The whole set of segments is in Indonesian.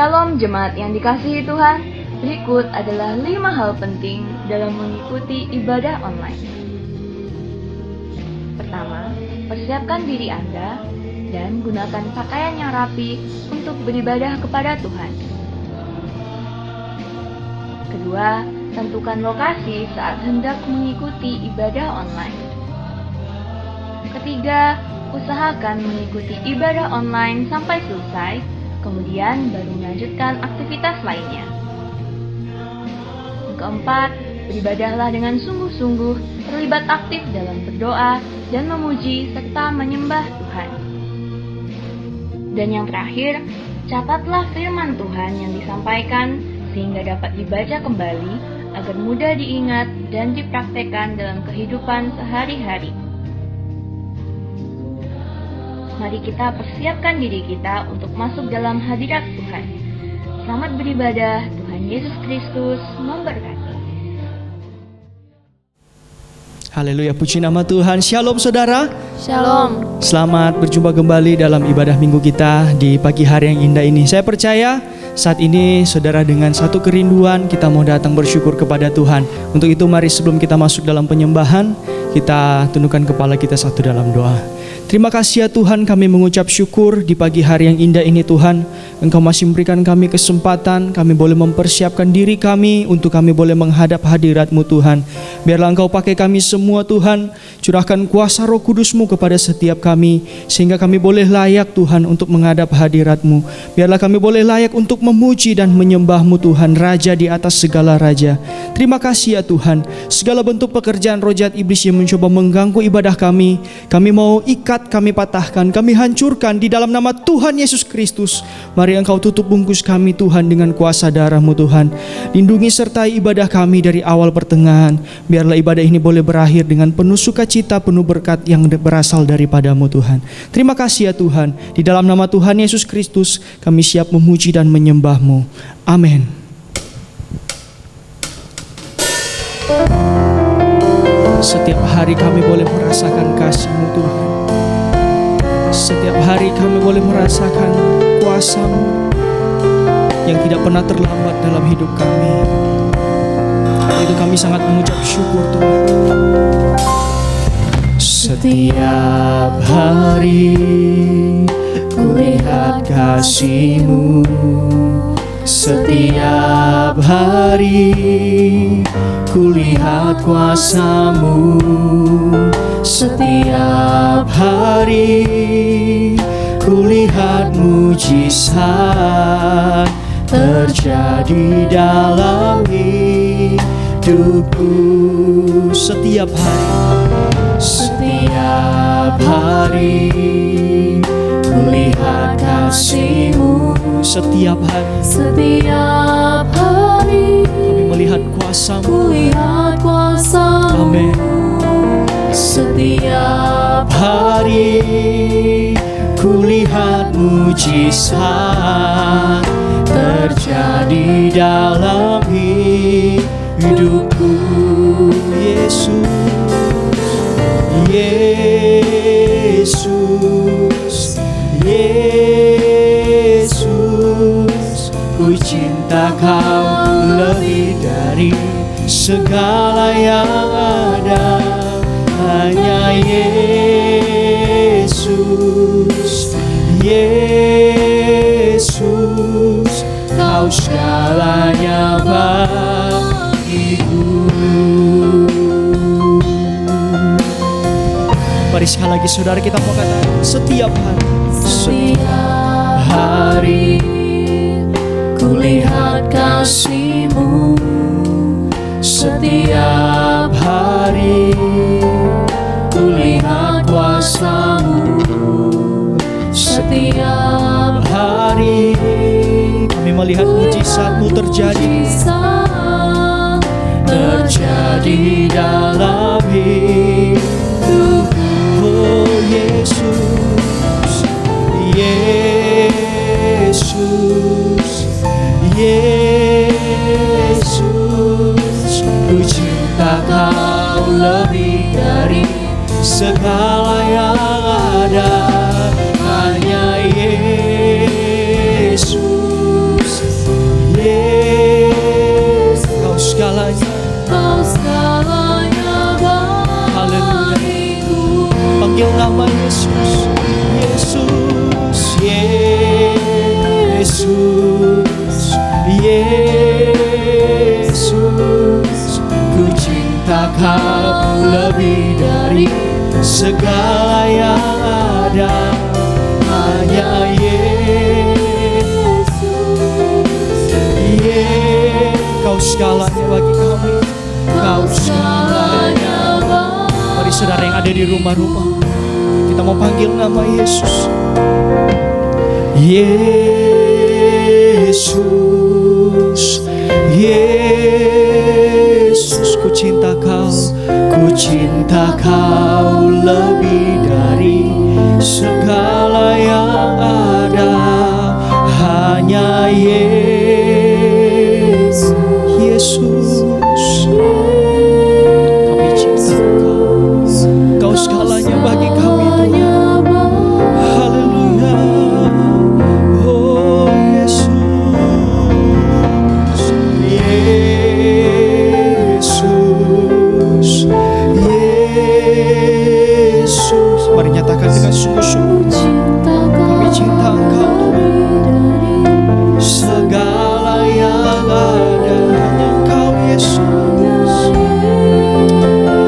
Shalom jemaat yang dikasihi Tuhan. Berikut adalah 5 hal penting dalam mengikuti ibadah online. Pertama, persiapkan diri Anda dan gunakan pakaian yang rapi untuk beribadah kepada Tuhan. Kedua, tentukan lokasi saat hendak mengikuti ibadah online. Ketiga, usahakan mengikuti ibadah online sampai selesai, kemudian baru melanjutkan aktivitas lainnya. Yang keempat, beribadahlah dengan sungguh-sungguh, terlibat aktif dalam berdoa dan memuji serta menyembah Tuhan. Dan yang terakhir, catatlah firman Tuhan yang disampaikan sehingga dapat dibaca kembali agar mudah diingat dan dipraktekkan dalam kehidupan sehari-hari. Mari kita persiapkan diri kita untuk masuk dalam hadirat Tuhan. Selamat beribadah, Tuhan Yesus Kristus memberkati. Haleluya, puji nama Tuhan. Shalom saudara. Shalom. Selamat berjumpa kembali dalam ibadah minggu kita di pagi hari yang indah ini. Saya percaya saat ini saudara dengan satu kerinduan kita mau datang bersyukur kepada Tuhan. Untuk itu mari sebelum kita masuk dalam penyembahan, kita tundukkan kepala kita satu dalam doa. Terima kasih ya Tuhan, kami mengucap syukur di pagi hari yang indah ini Tuhan. Engkau masih memberikan kami kesempatan, kami boleh mempersiapkan diri kami untuk kami boleh menghadap hadirat-Mu Tuhan. Biarlah Engkau pakai kami semua Tuhan, curahkan kuasa Roh Kudus-Mu kepada setiap kami, sehingga kami boleh layak Tuhan untuk menghadap hadirat-Mu. Biarlah kami boleh layak untuk memuji dan menyembah-Mu Tuhan, Raja di atas segala Raja. Terima kasih ya Tuhan, segala bentuk pekerjaan roh jahat iblis yang mencoba mengganggu ibadah kami mau ikat, kami patahkan, kami hancurkan di dalam nama Tuhan Yesus Kristus. Mari Engkau tutup bungkus kami Tuhan dengan kuasa darah-Mu Tuhan. Lindungi sertai ibadah kami dari awal pertengahan. Biarlah ibadah ini boleh berakhir dengan penuh sukacita, penuh berkat yang berasal daripada-Mu Tuhan. Terima kasih ya Tuhan. Di dalam nama Tuhan Yesus Kristus kami siap memuji dan menyembah-Mu. Amin. Setiap hari kami boleh merasakan kasih-Mu Tuhan. Setiap hari kami boleh merasakan kuasa-Mu yang tidak pernah terlambat dalam hidup kami. Itu kami sangat mengucap syukur Tuhan. Setiap hari kulihat kasih-Mu, setiap hari kulihat kuasa-Mu, setiap hari kulihat mujizat terjadi dalam hidupku. Setiap hari kulihat kasih-Mu, setiap hari kami melihat kuasa-Mu, Amin. Setiap hari kulihat mujizat terjadi dalam hidupku. Yesus, Yesus, Yesus, ku cinta Kau lebih dari segala yang ada. Hanya Yesus, Yesus, Kau segalanya bagiku. Mari sekali lagi saudara kita mau katakan setiap hari kulihat kasih-Mu, setiap hari kulihat kuasa-Mu, setiap hari kami melihat mujizat-Mu terjadi dalam hidup. Oh Yesus, Yesus, Yesus, ku cinta Kau lebih dari segala yang ada. Hanya Yesus, nama Yesus. Yesus, Yesus, Yesus, ku cinta Kau lebih dari segala yang ada. Hanya Yesus, Kau segalanya bagi kami. Kau segalanya. Mari saudara yang ada di rumah-rumah, kita mau panggil nama Yesus. Yesus, Yesus, ku cinta Kau, ku cinta Kau lebih dari segala yang ada. Hanya Yesus, kami cinta Kau, Kau segalanya bagi kami Tuhan. Haleluya. Oh Yesus, Yesus, Yesus. Mari nyatakan dengan sungguh-sungguh, kami cinta Engkau Tuhan. Segala yang ada hanya Engkau Yesus.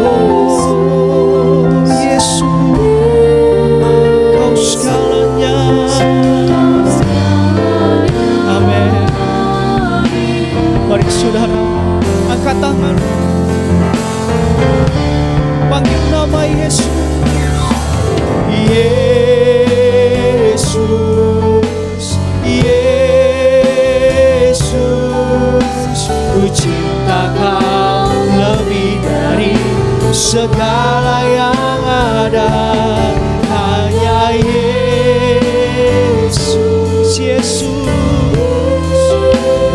Oh Yesus, Kau segalanya. Amin. Mari saudara angkat tangan, panggil nama Yesus. Yesus, Yesus, ku cinta Kau lebih dari segala yang ada. Hanya Yesus, Yesus,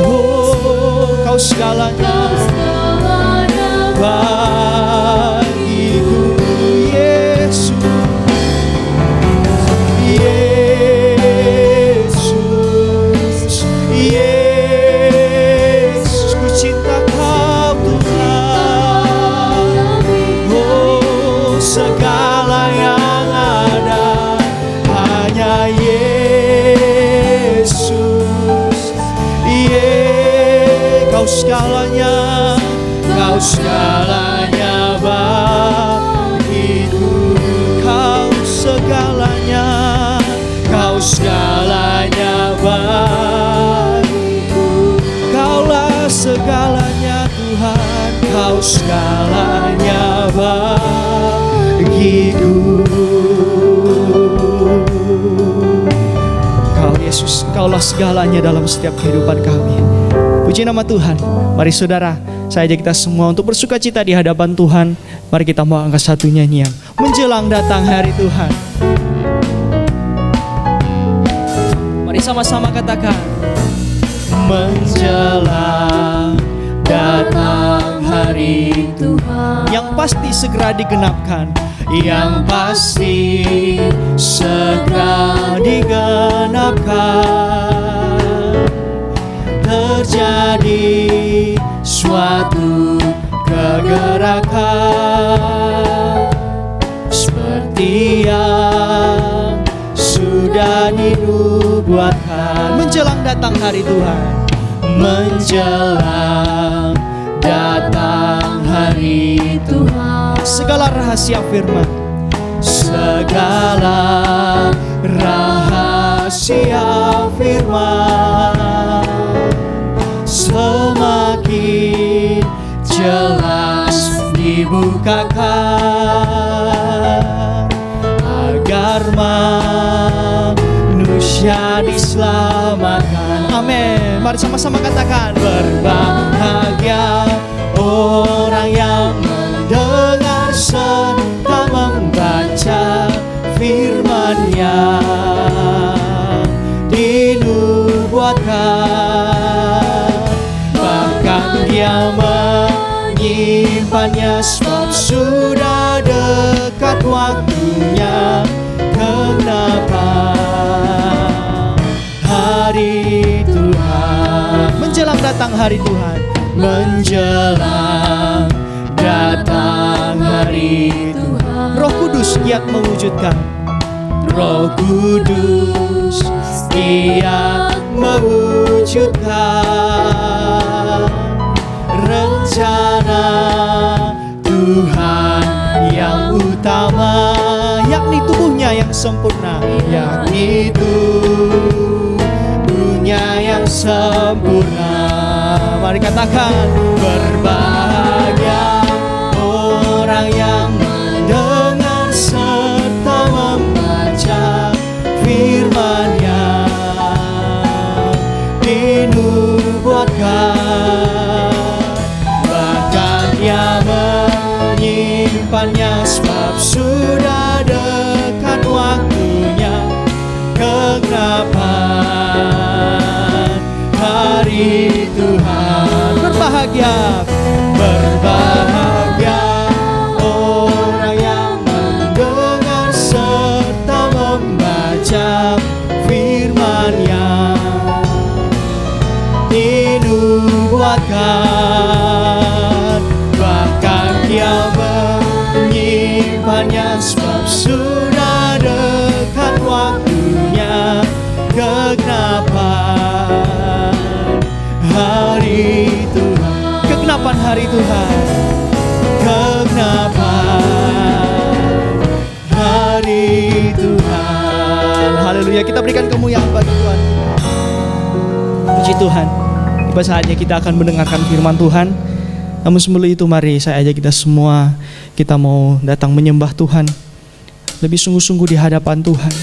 oh Kau segalanya bagiku. Yesus, Yesus, Yesus, ku cinta Kau Tuhan. Oh segala yang ada hanya Yesus. Kau segalanya, Kau segalanya bagiku. Kau segalanya, Kau segalanya bagiku. Kaulah segalanya Tuhan, Kau segalanya bagiku. Kau Yesus, Kaulah segalanya dalam setiap kehidupan kami. Puji nama Tuhan. Mari saudara, saya ajak kita semua untuk bersuka cita di hadapan Tuhan. Mari kita mau angkat satu nyanyian, menjelang datang hari Tuhan. Mari sama-sama katakan, menjelang datang hari Tuhan, yang pasti segera digenapkan, yang pasti segera digenapkan. Terjadi suatu kegerakan seperti yang sudah dinubuatkan. Menjelang datang hari Tuhan, menjelang datang hari Tuhan, segala rahasia firman, segala rahasia firman semakin jelas dibukakan, agar manusia diselamatkan. Amin. Mari sama-sama katakan, berbahagia orang yang mendengar serta membaca firman-Nya, dinubuatkan, bahkan dia menyimpannya, sebab sudah dekat waktunya. Kenapa hari Tuhan, menjelang datang hari Tuhan, menjelang datang hari Tuhan, Roh Kudus giat mewujudkan. Roh Kudus giat mewujudkan rencana Tuhan yang utama, yakni tubuhnya yang sempurna, yakni tubuhnya yang sempurna. Mari katakan, berbahagia orang yang mendengar serta membaca firman-Nya, dinubuatkan, bahkan Dia menyimpannya, sebab sudah dekat waktunya kegenapan hari Tuhan. Berbahagia, berbahagia orang yang mendengar serta membaca firman-Nya, dinubuatkan, bahkan Dia menyimpannya, sebab sudah dekat waktunya kegenapan hari Tuhan. Kegenapan hari Tuhan, kegenapan hari Tuhan. Haleluya, kita berikan kemuliaan bagi Tuhan. Puji Tuhan. Tiba saatnya kita akan mendengarkan firman Tuhan. Namun sebelum itu mari saya ajak kita semua, kita mau datang menyembah Tuhan lebih sungguh-sungguh di hadapan Tuhan.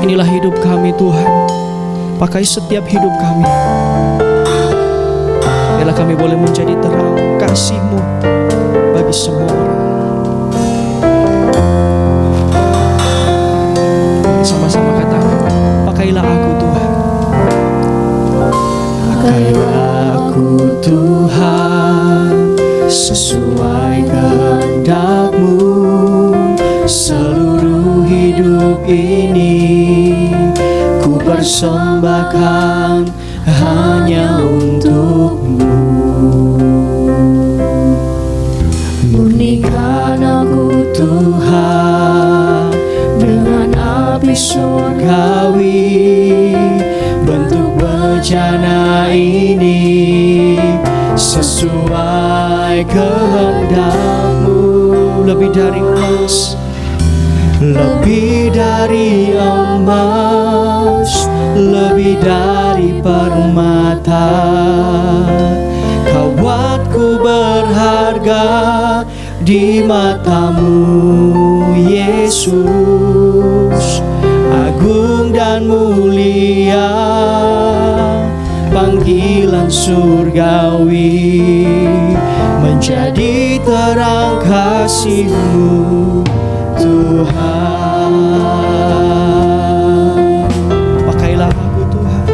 Inilah hidup kami Tuhan, pakai setiap hidup kami. Biarlah kami boleh menjadi terang kasih-Mu bagi semua orang. Sama-sama katakan, pakailah aku Tuhan. Pakailah aku Tuhan, sesuai kehendak-Mu. Seluruh hidup ini ku persembahkan hanya untuk-Mu. Murnikan aku Tuhan dengan api surgawi, bentuk bejana ini sesuai kehendak-Mu. Lebih dari emas, lebih dari emas, lebih dari permata, Kau buatku berharga di mata-Mu, Yesus. Agung dan mulia panggilan surgawi, menjadi terang kasih-Mu Tuhan. Pakailah aku Tuhan,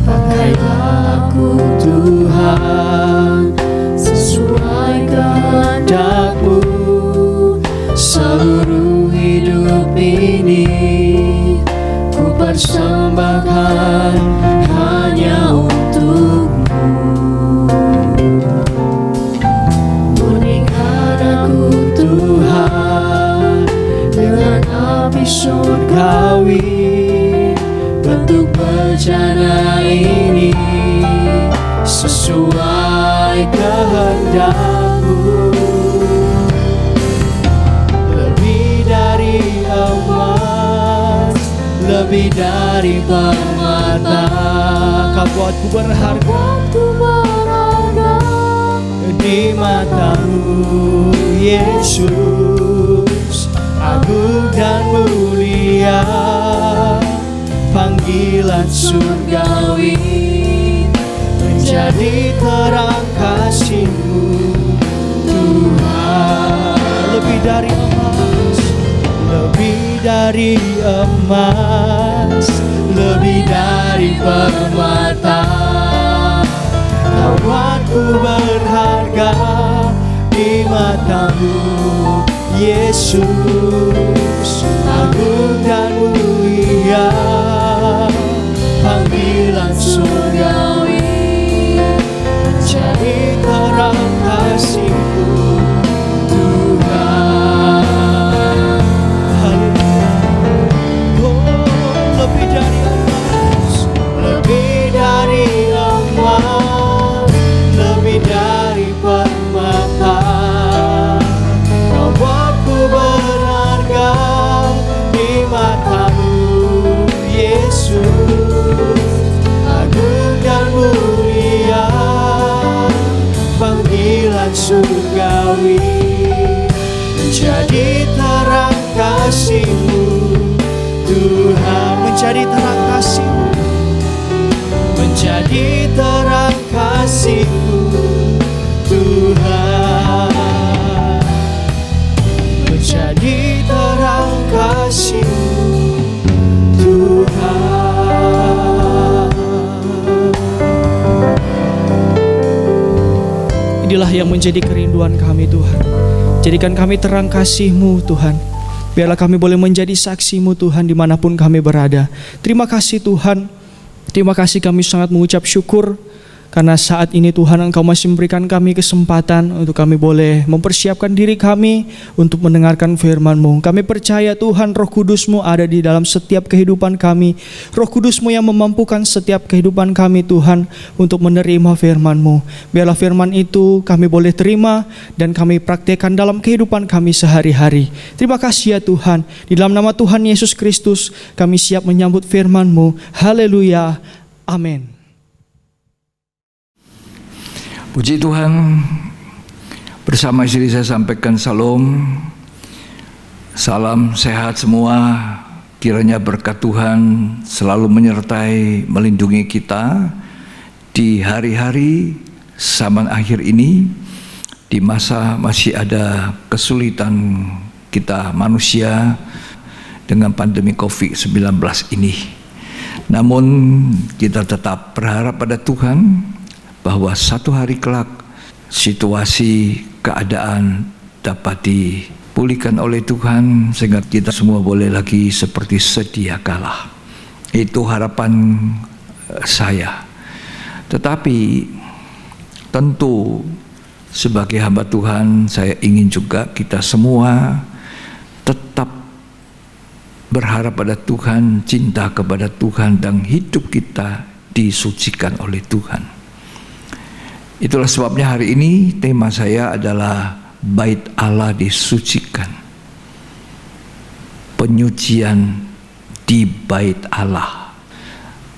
pakailah aku Tuhan, sesuai kehendak-Mu. Seluruh hidup ini ku persembahkan hanya untuk-Mu. Murnikan aku Tuhan dengan api surgawi, bentuk bejana ini sesuai kehendak-Mu. Lebih dari emas, lebih dari permata, Kau buatku berharga di mata-Mu, Yesus. Agung dan mulia panggilan surgawi, menjadi terang kasih-Mu Tuhan. Lebih dari emas, lebih dari emas, lebih dari permata, Kau buatku berharga di mata-Mu, Yesus. Agung dan mulia panggilan surgawi, menjadi terang kasih-Mu surgawi, menjadi terang kasih-Mu Tuhan, menjadi terang kasih-Mu, menjadi terang kasih-Mu Tuhan, menjadi terang kasih-Mu Tuhan. Inilah yang menjadi kerinduan kami Tuhan. Jadikan kami terang kasih-Mu Tuhan. Biarlah kami boleh menjadi saksi-Mu Tuhan dimanapun kami berada. Terima kasih Tuhan. Terima kasih, kami sangat mengucap syukur karena saat ini Tuhan Engkau masih memberikan kami kesempatan untuk kami boleh mempersiapkan diri kami untuk mendengarkan firman-Mu. Kami percaya Tuhan Roh Kudus-Mu ada di dalam setiap kehidupan kami. Roh Kudus-Mu yang memampukan setiap kehidupan kami Tuhan untuk menerima firman-Mu. Biarlah firman itu kami boleh terima dan kami praktekkan dalam kehidupan kami sehari-hari. Terima kasih ya Tuhan. Di dalam nama Tuhan Yesus Kristus kami siap menyambut firman-Mu. Haleluya. Amin. Puji Tuhan, bersama istri saya sampaikan salam. Salam sehat semua. Kiranya berkat Tuhan selalu menyertai, melindungi kita di hari-hari zaman akhir ini, di masa masih ada kesulitan kita manusia dengan pandemi COVID-19 ini. Namun kita tetap berharap pada Tuhan bahwa satu hari kelak situasi keadaan dapat dipulihkan oleh Tuhan sehingga kita semua boleh lagi seperti sedia kala. Itu harapan saya. Tetapi tentu sebagai hamba Tuhan saya ingin juga kita semua tetap berharap pada Tuhan, cinta kepada Tuhan, dan hidup kita disucikan oleh Tuhan. Itulah sebabnya hari ini tema saya adalah Bait Allah disucikan. Penyucian di Bait Allah.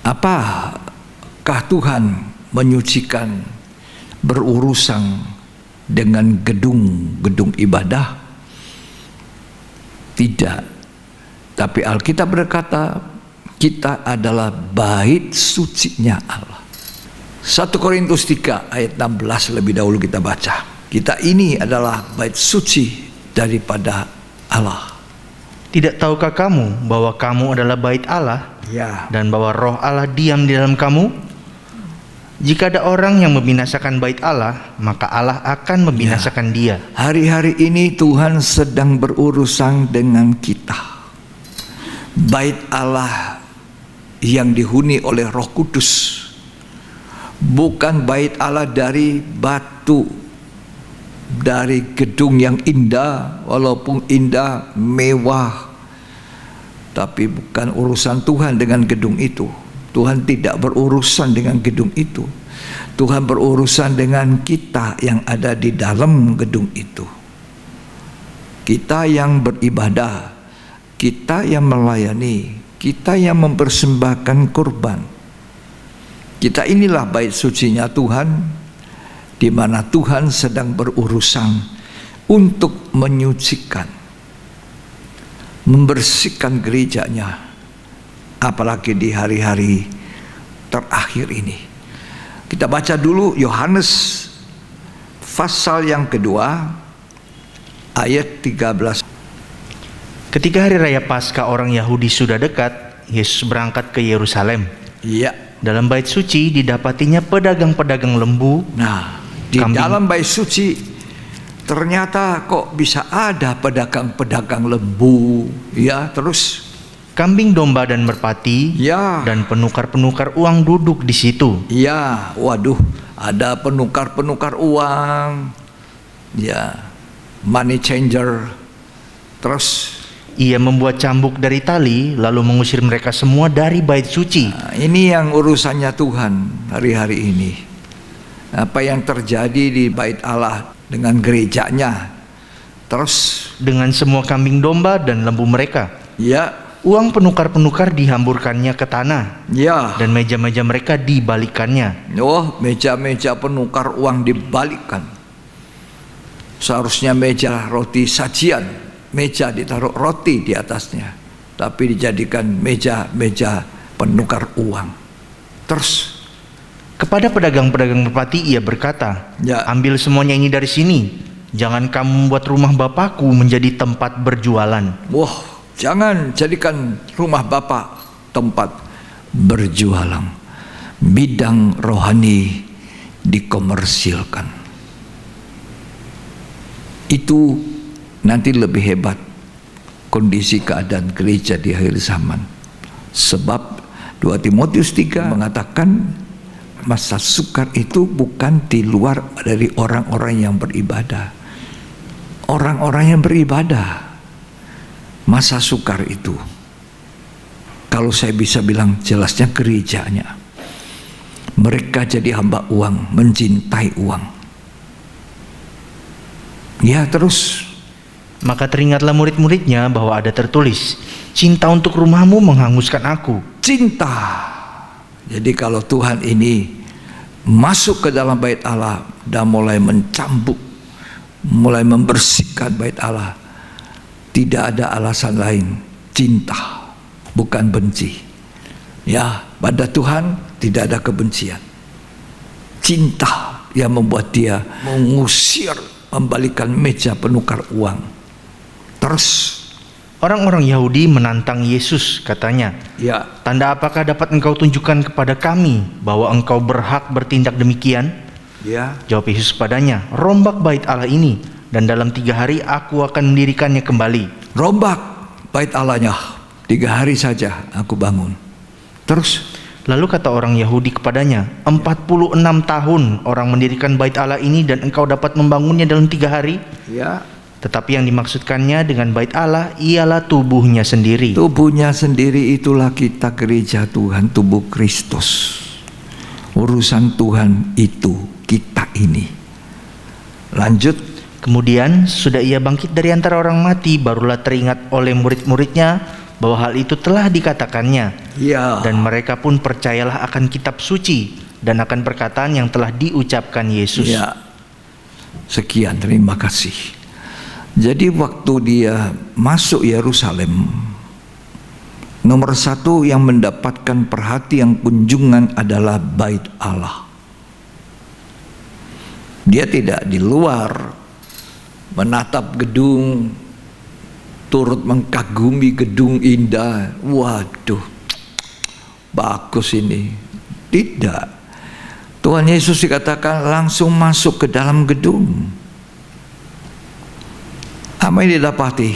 Apakah Tuhan menyucikan berurusan dengan gedung-gedung ibadah? Tidak. Tapi Alkitab berkata kita adalah bait sucinya Allah. 1 Korintus 3 ayat 16 lebih dahulu kita baca. Kita ini adalah bait suci daripada Allah. Tidak tahukah kamu bahwa kamu adalah bait Allah? Ya. Dan bahwa roh Allah diam di dalam kamu? Jika ada orang yang membinasakan bait Allah, maka Allah akan membinasakan dia. Hari-hari ini Tuhan sedang berurusan dengan kita. Bait Allah yang dihuni oleh Roh Kudus. Bukan bait Allah dari batu, dari gedung yang indah, walaupun indah, mewah, tapi bukan urusan Tuhan dengan gedung itu. Tuhan tidak berurusan dengan gedung itu. Tuhan berurusan dengan kita yang ada di dalam gedung itu. Kita yang beribadah, kita yang melayani, kita yang mempersembahkan kurban. Kita inilah bait sucinya Tuhan, di mana Tuhan sedang berurusan untuk menyucikan, membersihkan gerejanya, apalagi di hari-hari terakhir ini. Kita baca dulu Yohanes pasal yang kedua ayat 13. Ketika hari raya Paskah orang Yahudi sudah dekat, Yesus berangkat ke Yerusalem. Iya. Dalam bait suci didapatinya pedagang-pedagang lembu. Nah, di kambing. dalam bait suci ternyata kok bisa ada pedagang-pedagang lembu, ya, terus Kambing domba dan merpati, ya, dan penukar-penukar uang duduk di situ. ya, waduh, ada penukar-penukar uang, ya, money changer. Terus Ia membuat cambuk dari tali, lalu mengusir mereka semua dari bait suci. nah, ini yang urusannya Tuhan hari-hari ini. Apa yang terjadi di bait Allah dengan gerejanya. Terus Dengan semua kambing domba dan lembu mereka, ya, uang penukar-penukar dihamburkannya ke tanah, ya, dan meja-meja mereka dibalikannya. oh, meja-meja penukar uang dibalikkan. Seharusnya meja roti sajian, meja ditaruh roti di atasnya, tapi dijadikan meja penukar uang. Terus Kepada pedagang-pedagang merpati ia berkata, Ya. ambil semuanya ini dari sini. Jangan kamu membuat rumah Bapakku menjadi tempat berjualan. wah, jangan jadikan rumah Bapak tempat berjualan. Bidang rohani dikomersilkan. Itu nanti lebih hebat kondisi keadaan gereja di akhir zaman. Sebab 2 Timotius 3 mengatakan masa sukar itu bukan di luar dari orang-orang yang beribadah. Orang-orang yang beribadah, masa sukar itu, kalau saya bisa bilang jelasnya gerejanya, mereka jadi hamba uang, mencintai uang. Ya, terus Maka teringatlah murid-muridnya bahwa ada tertulis, cinta untuk rumahmu menghanguskan aku. cinta. Jadi kalau Tuhan ini masuk ke dalam bait Allah dan mulai mencambuk, mulai membersihkan bait Allah, tidak ada alasan lain, cinta, bukan benci. Ya, pada Tuhan tidak ada kebencian. Cinta yang membuat dia mengusir, membalikan meja penukar uang. Terus, Orang-orang Yahudi menantang Yesus, katanya, ya, tanda apakah dapat engkau tunjukkan kepada kami bahwa engkau berhak bertindak demikian? ya, Jawab Yesus padanya, rombak bait Allah ini, dan dalam 3 hari aku akan mendirikannya kembali. rombak bait Allahnya, 3 hari saja aku bangun. Terus, Lalu kata orang Yahudi kepadanya, 46 tahun orang mendirikan bait Allah ini dan engkau dapat membangunnya dalam 3 hari? ya, Tetapi yang dimaksudkannya dengan bait Allah ialah tubuhnya sendiri. tubuhnya sendiri itulah kita gereja Tuhan, tubuh Kristus. Urusan Tuhan itu kita ini. Lanjut. Kemudian sudah ia bangkit dari antara orang mati, barulah teringat oleh murid-muridnya bahwa hal itu telah dikatakannya. Ya, Dan mereka pun percayalah akan kitab suci dan akan perkataan yang telah diucapkan Yesus. ya. Sekian, terima kasih. Jadi waktu dia masuk Yerusalem, nomor 1 yang mendapatkan perhatian kunjungan adalah bait Allah. Dia tidak di luar menatap gedung, turut mengkagumi gedung indah. Waduh, bagus ini. Tidak. Tuhan Yesus dikatakan langsung masuk ke dalam gedung. Apa yang didapati?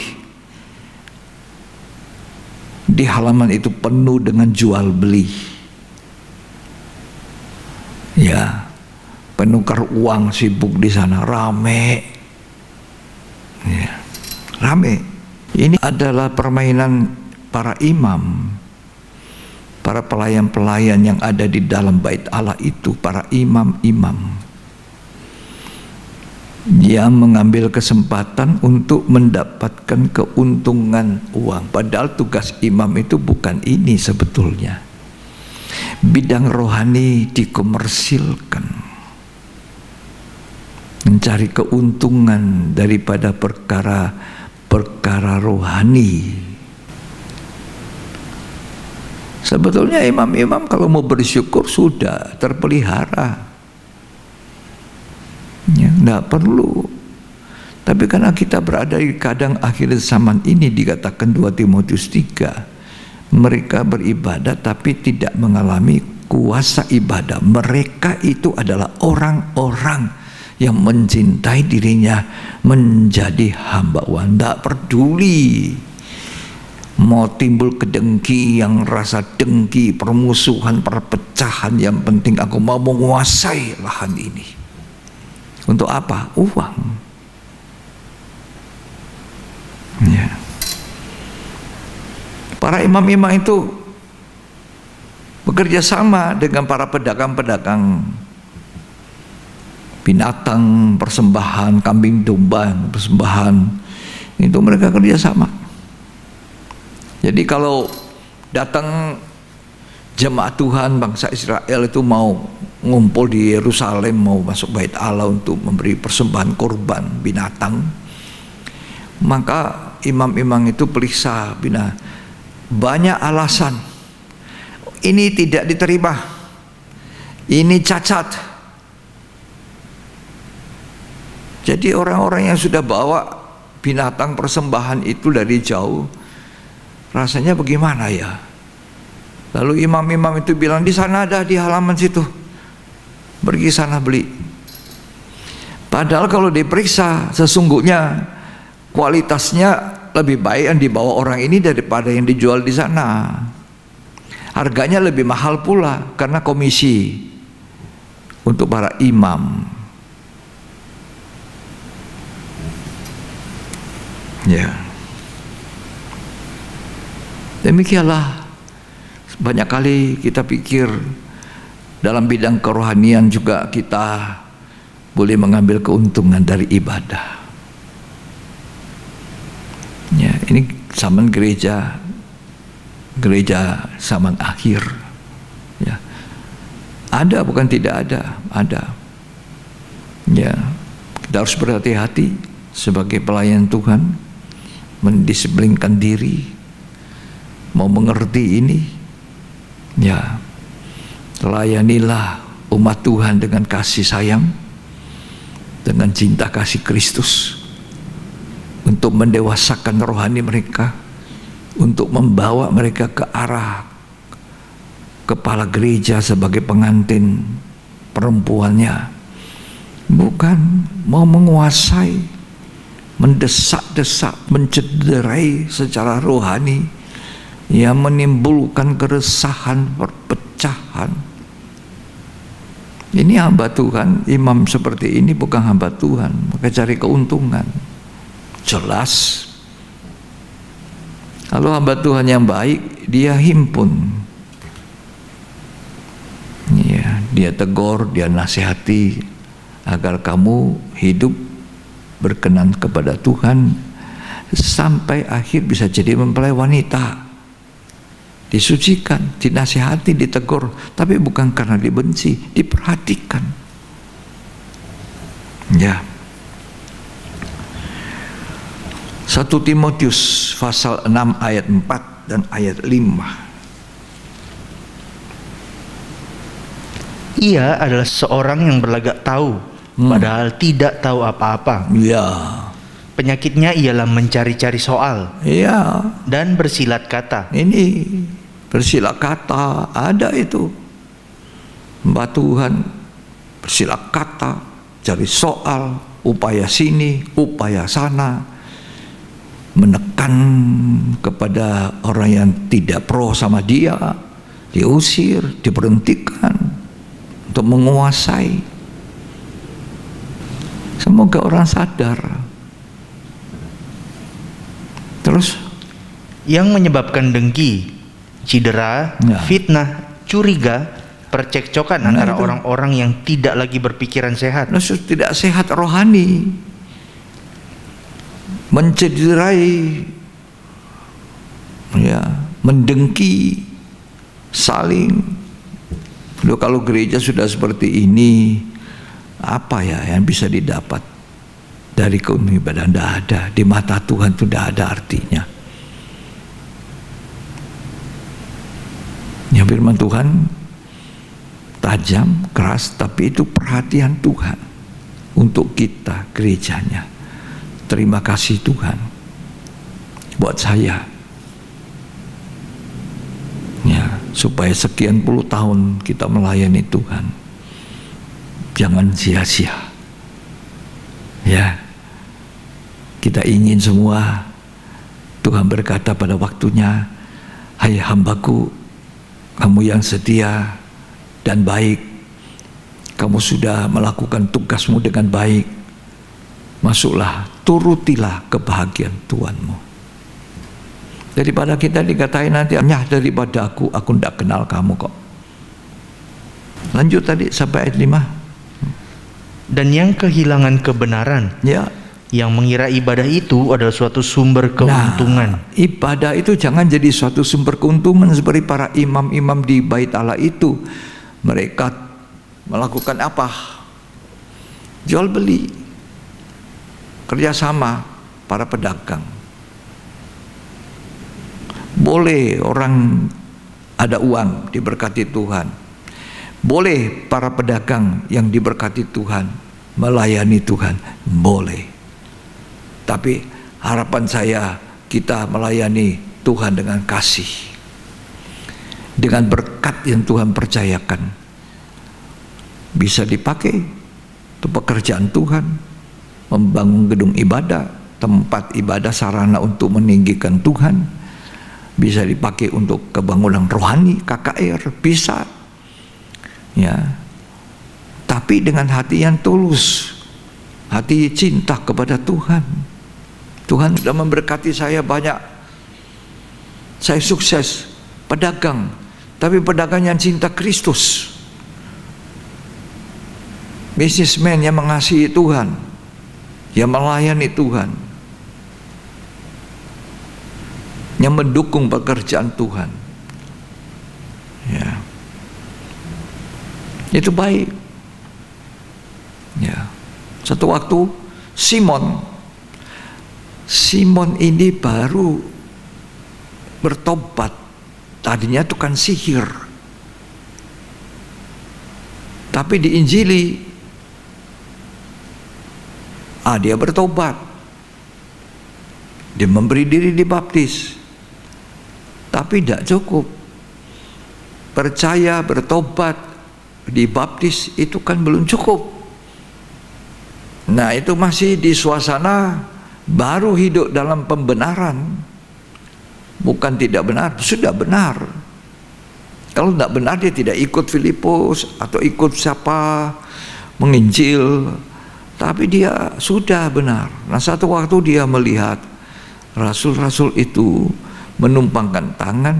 Di halaman itu penuh dengan jual beli. Ya, penukar uang sibuk di sana, rame. Ya, rame. Ini adalah permainan para imam, para pelayan-pelayan yang ada di dalam bait Allah itu, para imam-imam yang mengambil kesempatan untuk mendapatkan keuntungan uang. Padahal tugas imam itu bukan ini sebetulnya. Bidang rohani dikomersilkan, mencari keuntungan daripada perkara rohani. Sebetulnya imam-imam kalau mau bersyukur sudah terpelihara, ya, tidak perlu. Tapi karena kita berada di kadang akhir zaman ini, dikatakan 2 Timotius 3, mereka beribadah tapi tidak mengalami kuasa ibadah. Mereka itu adalah orang-orang yang mencintai dirinya menjadi hamba uang. Tidak peduli mau timbul kedengki, yang rasa dengki, permusuhan, perpecahan. Yang penting aku mau menguasai lahan ini. Untuk apa? Uang. Ya. Para imam-imam itu bekerja sama dengan para pedagang-pedagang binatang, persembahan, kambing domba, persembahan. Itu mereka kerja sama. Jadi kalau datang Jemaat Tuhan bangsa Israel itu mau ngumpul di Yerusalem, mau masuk bait Allah untuk memberi persembahan korban binatang. Maka imam-imam itu periksa banyak alasan. Ini tidak diterima, ini cacat. Jadi orang-orang yang sudah bawa binatang persembahan itu dari jauh, rasanya bagaimana ya? Lalu imam-imam itu bilang, di sana ada, di halaman situ, pergi sana beli. Padahal kalau diperiksa, sesungguhnya kualitasnya lebih baik yang dibawa orang ini daripada yang dijual di sana. Harganya lebih mahal pula karena komisi untuk para imam. Ya. Demikianlah banyak kali kita pikir dalam bidang kerohanian juga kita boleh mengambil keuntungan dari ibadah. Ya, ini zaman gereja zaman akhir. Ya. Ada bukan tidak ada. Ya, kita harus berhati-hati sebagai pelayan Tuhan, mendisiplinkan diri, mau mengerti ini. Ya, layanilah umat Tuhan dengan kasih sayang, dengan cinta kasih Kristus, untuk mendewasakan rohani mereka, untuk membawa mereka ke arah kepala gereja sebagai pengantin perempuannya, bukan mau menguasai, mendesak-desak, mencederai secara rohani, yang menimbulkan keresahan, perpecahan. Ini hamba Tuhan, imam seperti ini bukan hamba Tuhan, maka cari keuntungan. Jelas. Kalau hamba Tuhan yang baik, dia himpun. Ya, dia tegur, dia nasihati agar kamu hidup berkenan kepada Tuhan sampai akhir bisa jadi mempelai wanita. Disucikan, dinasihati, ditegur, tapi bukan karena dibenci, diperhatikan. Ya. 1 Timotius pasal 6 ayat 4 dan ayat 5. Ia adalah seorang yang berlagak tahu, padahal tidak tahu apa-apa. Ya. Penyakitnya ialah mencari-cari soal, Ya. dan bersilat kata. Ini bersilat kata, ada itu. Mbak Tuhan bersilat kata, cari soal, upaya sini, upaya sana, menekan kepada orang yang tidak pro sama dia, diusir, diberhentikan, untuk menguasai. Semoga orang sadar. Terus Yang menyebabkan dengki, cedera, Ya. fitnah, curiga, percekcokan antara itu. orang-orang yang tidak lagi berpikiran sehat. tidak sehat rohani, mencederai, ya, mendengki, saling. Loh, kalau gereja sudah seperti ini, apa ya yang bisa didapat dari keuntungan ibadah? Tidak ada. Di mata Tuhan itu tidak ada artinya. Ya, firman Tuhan tajam, keras, tapi itu perhatian Tuhan untuk kita, gerejanya. Terima kasih Tuhan buat saya, ya, supaya sekian puluh tahun kita melayani Tuhan, jangan sia-sia. Ya, kita ingin semua Tuhan berkata pada waktunya, hai hambaku, kamu yang setia dan baik, kamu sudah melakukan tugasmu dengan baik, masuklah, turutilah kebahagiaan Tuhanmu. Daripada kita dikatain nanti, nyah daripada aku tidak kenal kamu kok. Lanjut tadi sampai ayat 5. Dan yang kehilangan kebenaran, Ya, yang mengira ibadah itu adalah suatu sumber keuntungan. Nah, ibadah itu jangan jadi suatu sumber keuntungan seperti para imam-imam di Bait Allah itu. Mereka melakukan apa? Jual beli, kerjasama para pedagang. Boleh orang ada uang diberkati Tuhan. Boleh para pedagang yang diberkati Tuhan melayani Tuhan. Boleh. Tapi harapan saya kita melayani Tuhan dengan kasih, dengan berkat yang Tuhan percayakan, bisa dipakai untuk pekerjaan Tuhan, membangun gedung ibadah, tempat ibadah, sarana untuk meninggikan Tuhan, bisa dipakai untuk kebangunan rohani, KKR, bisa, ya. Tapi dengan hati yang tulus, hati cinta kepada Tuhan. Tuhan sudah memberkati saya banyak, saya sukses pedagang, tapi pedagang yang cinta Kristus, bisnismen yang mengasihi Tuhan, yang melayani Tuhan, yang mendukung pekerjaan Tuhan, ya, itu baik. Ya, satu waktu Simon ini baru bertobat. Tadinya tukang sihir, tapi diinjili, dia bertobat, dia memberi diri dibaptis. Tapi tidak cukup. Percaya, bertobat, dibaptis itu kan belum cukup. Nah, itu masih di suasana baru hidup dalam pembenaran. Bukan tidak benar, sudah benar. Kalau tidak benar dia tidak ikut Filipus atau ikut siapa menginjil, tapi dia sudah benar. Nah, satu waktu dia melihat rasul-rasul itu menumpangkan tangan,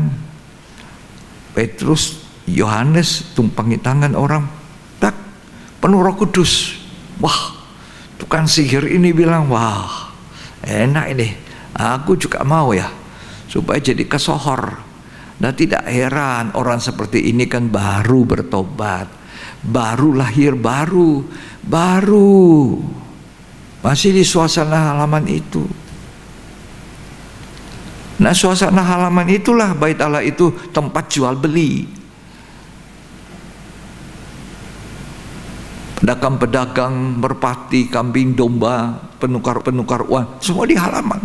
Petrus, Yohanes tumpangi tangan orang, tak, penuh Roh Kudus. Wah, tukang sihir ini bilang, wah, enak ini, aku juga mau ya, supaya jadi kesohor. Nah, tidak heran orang seperti ini kan baru bertobat, baru lahir, baru masih di suasana halaman itu. Nah, suasana halaman itulah Bait Allah itu tempat jual beli. Pedagang-pedagang merpati, kambing, domba, penukar-penukar uang, semua di halaman.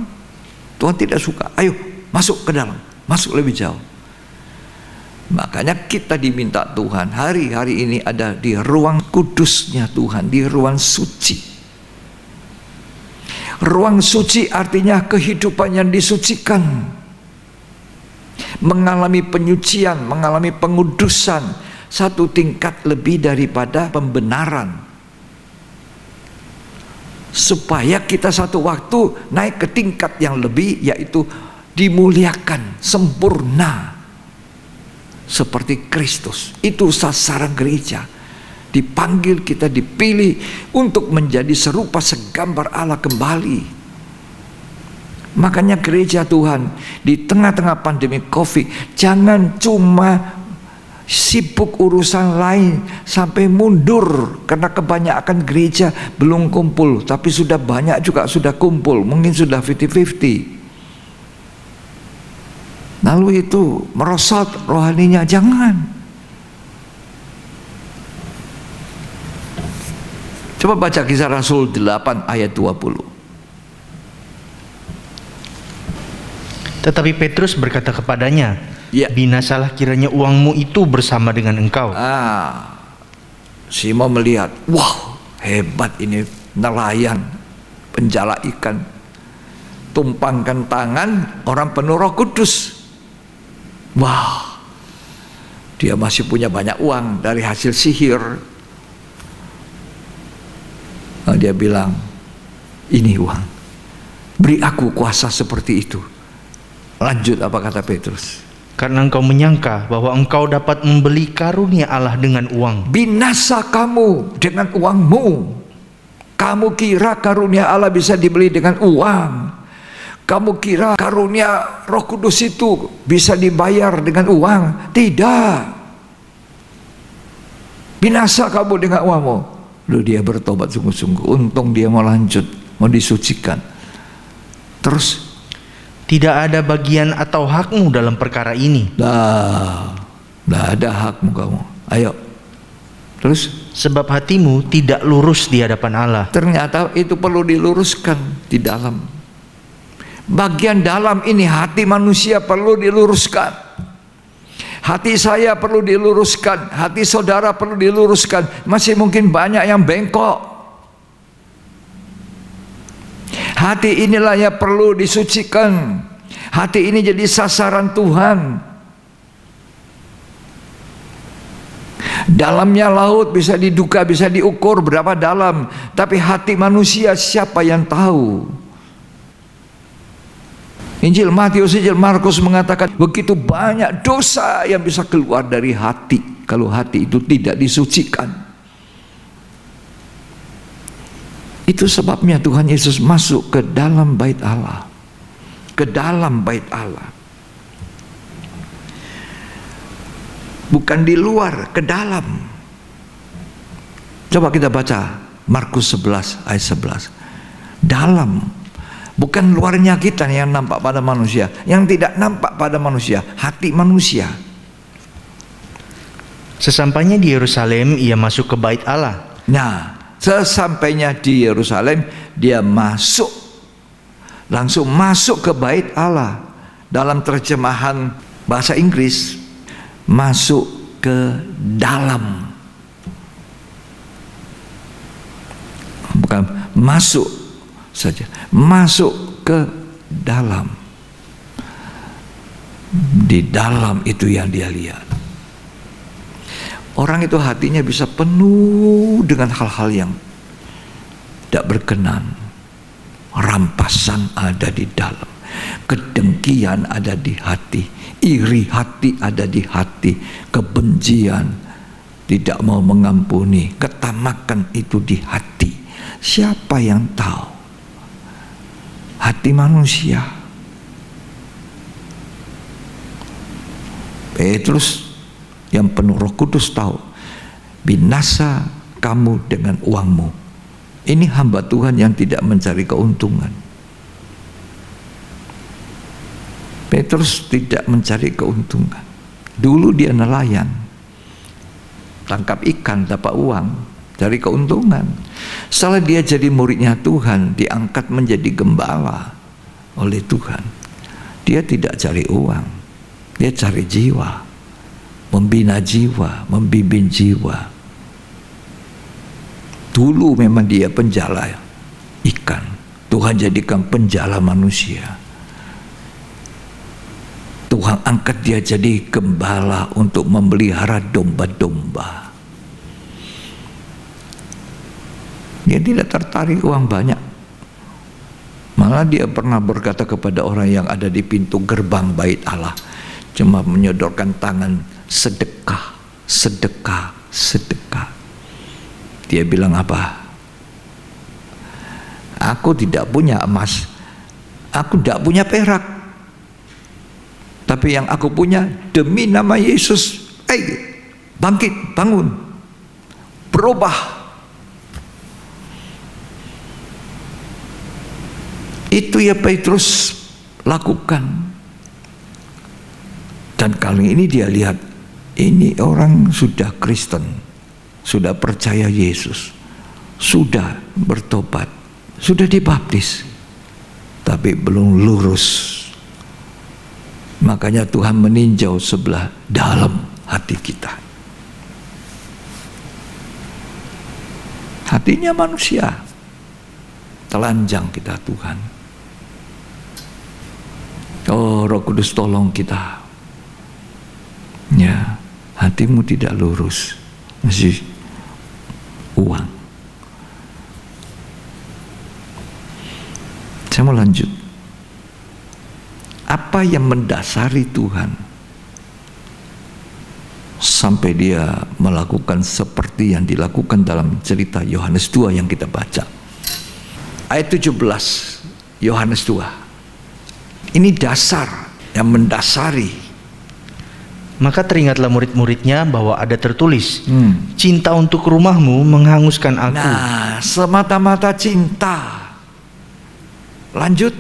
Tuhan tidak suka. Ayo masuk ke dalam, masuk lebih jauh. Makanya kita diminta Tuhan hari-hari ini ada di ruang kudusnya Tuhan, di ruang suci. Ruang suci artinya kehidupan yang disucikan, mengalami penyucian, mengalami pengudusan, satu tingkat lebih daripada pembenaran, supaya kita satu waktu naik ke tingkat yang lebih, yaitu dimuliakan, sempurna seperti Kristus. Itu sasaran gereja. Dipanggil, kita dipilih untuk menjadi serupa segambar Allah kembali. Makanya gereja Tuhan di tengah-tengah pandemi COVID jangan cuma sibuk urusan lain sampai mundur, karena kebanyakan gereja belum kumpul, tapi sudah banyak juga sudah kumpul, mungkin sudah 50-50. Lalu itu merosot rohaninya, jangan. Coba baca Kisah Rasul 8 ayat 20. Tetapi Petrus berkata kepadanya, Ya. binasalah kiranya uangmu itu bersama dengan engkau. Simon melihat, wow, hebat ini nelayan, penjala ikan, tumpangkan tangan orang penuh Roh Kudus. Wah, dia masih punya banyak uang dari hasil sihir. Nah, dia bilang, ini uang, beri aku kuasa seperti itu. Lanjut, apa kata Petrus? Karena engkau menyangka bahwa engkau dapat membeli karunia Allah dengan uang. Binasa kamu dengan uangmu. Kamu kira karunia Allah bisa dibeli dengan uang? Kamu kira karunia Roh Kudus itu bisa dibayar dengan uang? Tidak. Binasa kamu dengan uangmu. Lalu dia bertobat sungguh-sungguh. Untung dia mau lanjut, mau disucikan. Terus, tidak ada bagian atau hakmu dalam perkara ini. Tidak ada hakmu kamu. Ayo. Terus, Sebab hatimu tidak lurus di hadapan Allah. ternyata itu perlu diluruskan di dalam. Bagian dalam ini hati manusia perlu diluruskan. Hati saya perlu diluruskan. Hati saudara perlu diluruskan. Masih mungkin banyak yang bengkok. Hati inilah yang perlu disucikan. Hati ini jadi sasaran Tuhan. Dalamnya laut bisa diduga, bisa diukur berapa dalam. Tapi hati manusia siapa yang tahu? Injil Matius, Injil Markus mengatakan begitu banyak dosa yang bisa keluar dari hati kalau hati itu tidak disucikan. Itu sebabnya Tuhan Yesus masuk ke dalam bait Allah. Ke dalam bait Allah. Bukan di luar, ke dalam. Coba kita baca Markus 11 ayat 11. Dalam. Bukan luarnya kita yang nampak pada manusia. Yang tidak nampak pada manusia, hati manusia. Sesampainya di Yerusalem, ia masuk ke bait Allah. Nah, sesampainya di Yerusalem, dia langsung masuk ke bait Allah. Dalam terjemahan bahasa Inggris, masuk ke dalam. Bukan masuk saja, masuk ke dalam. Di dalam itu yang dia lihat. Orang itu hatinya bisa penuh dengan hal-hal yang tidak berkenan. Rampasan ada di dalam. Kedengkian ada di hati. Iri hati ada di hati. Kebencian, tidak mau mengampuni. Ketamakan itu di hati. Siapa yang tahu? Hati manusia. Petrus yang penuh Roh Kudus tahu, binasa kamu dengan uangmu. Ini hamba Tuhan yang tidak mencari keuntungan. Petrus tidak mencari keuntungan. Dulu dia nelayan, tangkap ikan dapat uang, cari keuntungan. Setelah dia jadi muridnya Tuhan, diangkat menjadi gembala oleh Tuhan, dia tidak cari uang, dia cari jiwa, membina jiwa, membimbing jiwa. Dulu memang dia penjala ikan, Tuhan jadikan penjala manusia. Tuhan angkat dia jadi gembala untuk memelihara domba-domba. Dia tidak tertarik uang banyak. Malah dia pernah berkata kepada orang yang ada di pintu gerbang bait Allah, cuma menyodorkan tangan, sedekah, sedekah, sedekah. Dia bilang apa? Aku tidak punya emas, aku tidak punya perak, tapi yang aku punya demi nama Yesus, bangkit, bangun, berubah. Itu ya Petrus lakukan. Dan kali ini dia lihat, ini orang sudah Kristen, sudah percaya Yesus, sudah bertobat, sudah dibaptis, tapi belum lurus. Makanya Tuhan meninjau sebelah dalam hati kita. Hatinya manusia, telanjang kita Tuhan. Oh Roh Kudus tolong kita. Ya, hatimu tidak lurus, masih uang. Saya mau lanjut. Apa yang mendasari Tuhan sampai dia melakukan seperti yang dilakukan dalam cerita Yohanes 2 yang kita baca? ayat 17 Yohanes 2. Ini dasar yang mendasari. Maka teringatlah murid-muridnya bahwa ada tertulis, cinta untuk rumahmu menghanguskan aku. Nah, semata-mata cinta. Lanjut.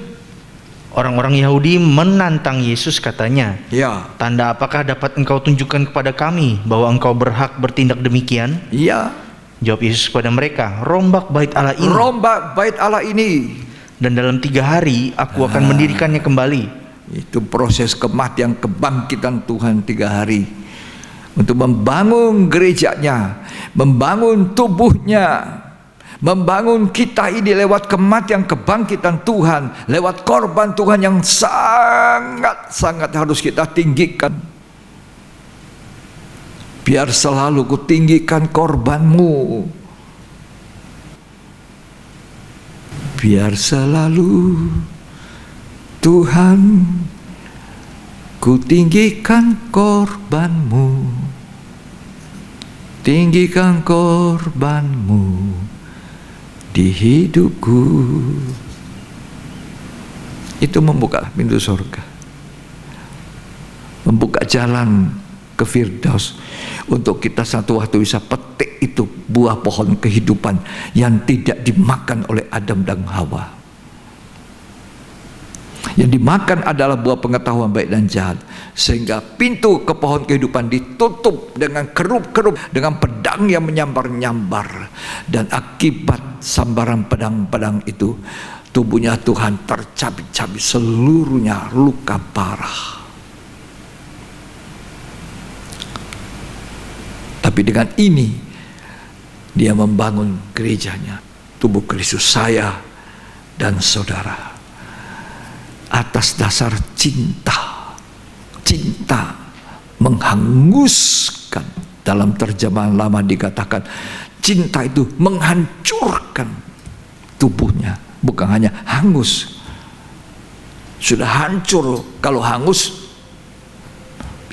Orang-orang Yahudi menantang Yesus, katanya, Ya. tanda apakah dapat engkau tunjukkan kepada kami bahwa engkau berhak bertindak demikian? Ya. Jawab Yesus kepada mereka, rombak bait Allah ini, Rombak bait Allah ini. dan dalam 3 hari aku akan mendirikannya kembali. Itu proses kematian kebangkitan Tuhan 3 hari. Untuk membangun gerejanya, membangun tubuhnya, membangun kita ini lewat kematian kebangkitan Tuhan, lewat korban Tuhan yang sangat-sangat harus kita tinggikan. Biar selalu kutinggikan korbanmu. Biar selalu Tuhan, kutinggikan korbanmu, tinggikan korbanmu di hidupku. Itu membuka pintu surga, membuka jalan ke Firdaus, untuk kita satu waktu bisa petik itu buah pohon kehidupan yang tidak dimakan oleh Adam dan Hawa. Yang dimakan adalah buah pengetahuan baik dan jahat, sehingga pintu ke pohon kehidupan ditutup dengan kerup-kerup, dengan pedang yang menyambar-nyambar, dan akibat sambaran pedang-pedang itu tubuhnya Tuhan tercabik-cabik, seluruhnya luka parah. Tapi dengan ini dia membangun gerejanya, tubuh Kristus, saya dan saudara, atas dasar cinta. Cinta menghanguskan. Dalam terjemahan lama dikatakan cinta itu menghancurkan tubuhnya, bukan hanya hangus. Sudah hancur. Kalau hangus,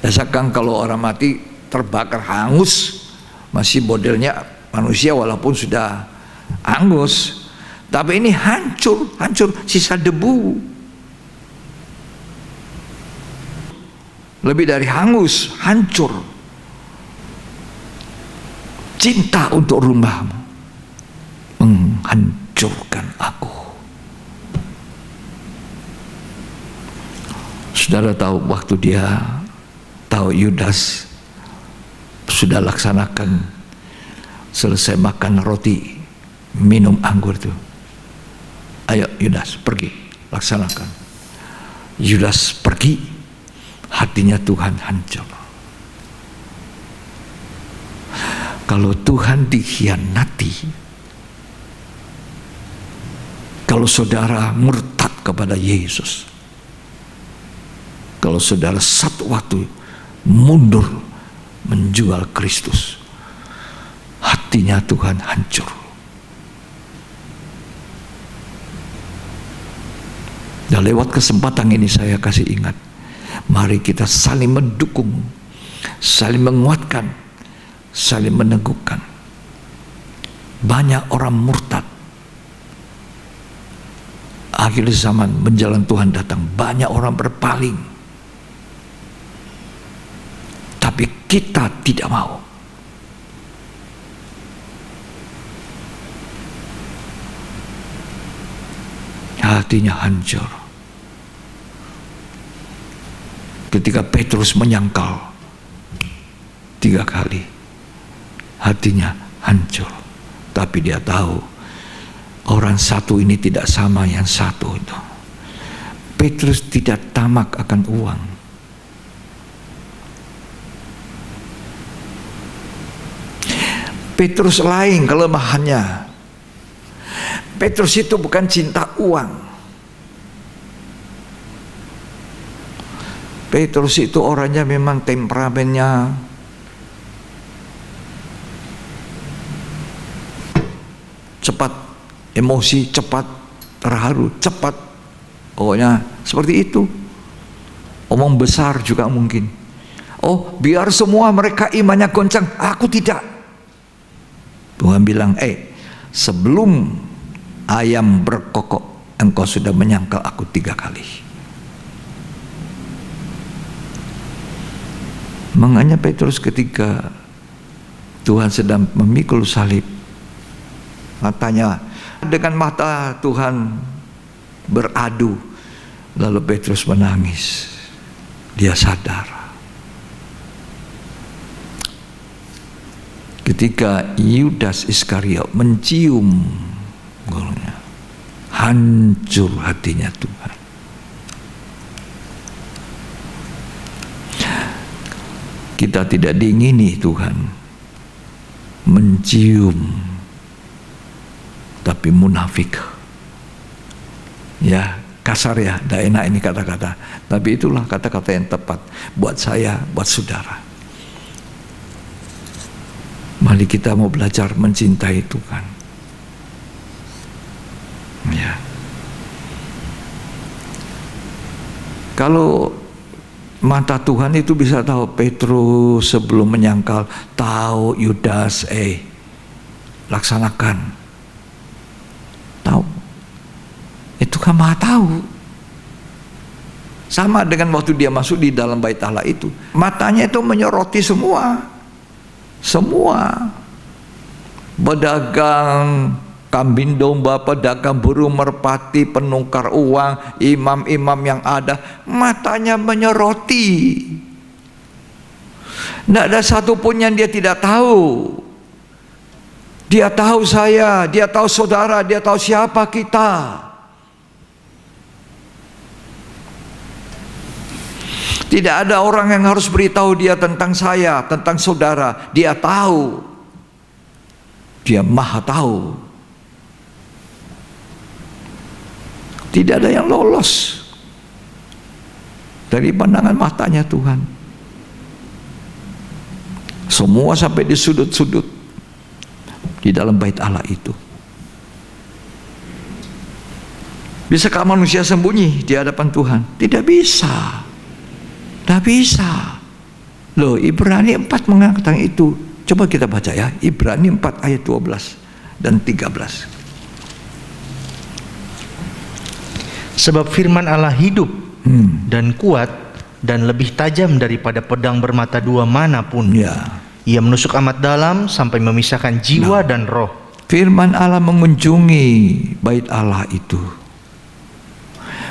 biasakan kalau orang mati terbakar hangus, masih modelnya manusia walaupun sudah hangus. Tapi ini hancur, sisa debu. Lebih dari hangus, hancur. Cinta untuk rumahmu menghancurkan aku. Saudara tahu waktu dia tahu Yudas sudah laksanakan, selesai makan roti, minum anggur itu, ayo Yudas pergi, laksanakan. Yudas pergi, hatinya Tuhan hancur. Kalau Tuhan dikhianati, kalau saudara murtad kepada Yesus, kalau saudara satu waktu mundur menjual Kristus, hatinya Tuhan hancur. Dan lewat kesempatan ini saya kasih ingat, mari kita saling mendukung, saling menguatkan, saling meneguhkan. Banyak orang murtad. Akhir zaman menjelang Tuhan datang, banyak orang berpaling. Tapi kita tidak mau. Hatinya hancur. Ketika Petrus menyangkal 3 kali, hatinya hancur. Tapi dia tahu orang satu ini tidak sama yang satu itu. Petrus tidak tamak akan uang. Petrus lain kelemahannya. Petrus itu bukan cinta uang. Petrus itu orangnya memang temperamennya cepat emosi, cepat terharu, cepat, pokoknya seperti itu. Omong besar juga mungkin. Oh, biar semua mereka imannya goncang, aku tidak. Tuhan bilang, sebelum ayam berkokok, engkau sudah menyangkal aku 3 kali. Makanya Petrus ketika Tuhan sedang memikul salib, matanya dengan mata Tuhan beradu, lalu Petrus menangis. Dia sadar ketika Yudas Iskariot mencium golnya, hancur hatinya Tuhan. Kita tidak diingini Tuhan mencium, tapi munafik. Ya, kasar ya, tidak enak ini kata-kata, tapi itulah kata-kata yang tepat buat saya, buat saudara. Mari kita mau belajar mencintai Tuhan. Ya. Kalau mata Tuhan itu bisa tahu Petrus sebelum menyangkal, tahu Yudas, laksanakan. Tahu. Itu kan Maha tahu. Sama dengan waktu dia masuk di dalam bait Allah itu, matanya itu menyoroti semua. Semua. Pedagang kambing domba, pedagang burung merpati, penukar uang, imam-imam yang ada, matanya menyoroti. Tidak ada satupun yang dia tidak tahu. Dia tahu saya, dia tahu saudara, dia tahu siapa kita. Tidak ada orang yang harus beritahu dia tentang saya, tentang saudara. Dia tahu. Dia Maha tahu. Tidak ada yang lolos dari pandangan matanya Tuhan. Semua sampai di sudut-sudut di dalam bait Allah itu. Bisakah manusia sembunyi di hadapan Tuhan? Tidak bisa. Tidak bisa. Loh, Ibrani 4 mengatakan itu. Coba kita baca ya, Ibrani 4 ayat 12 dan 13. Sebab firman Allah hidup dan kuat dan lebih tajam daripada pedang bermata 2 manapun. Ya. Ia menusuk amat dalam sampai memisahkan jiwa dan roh. Firman Allah mengunjungi bait Allah itu.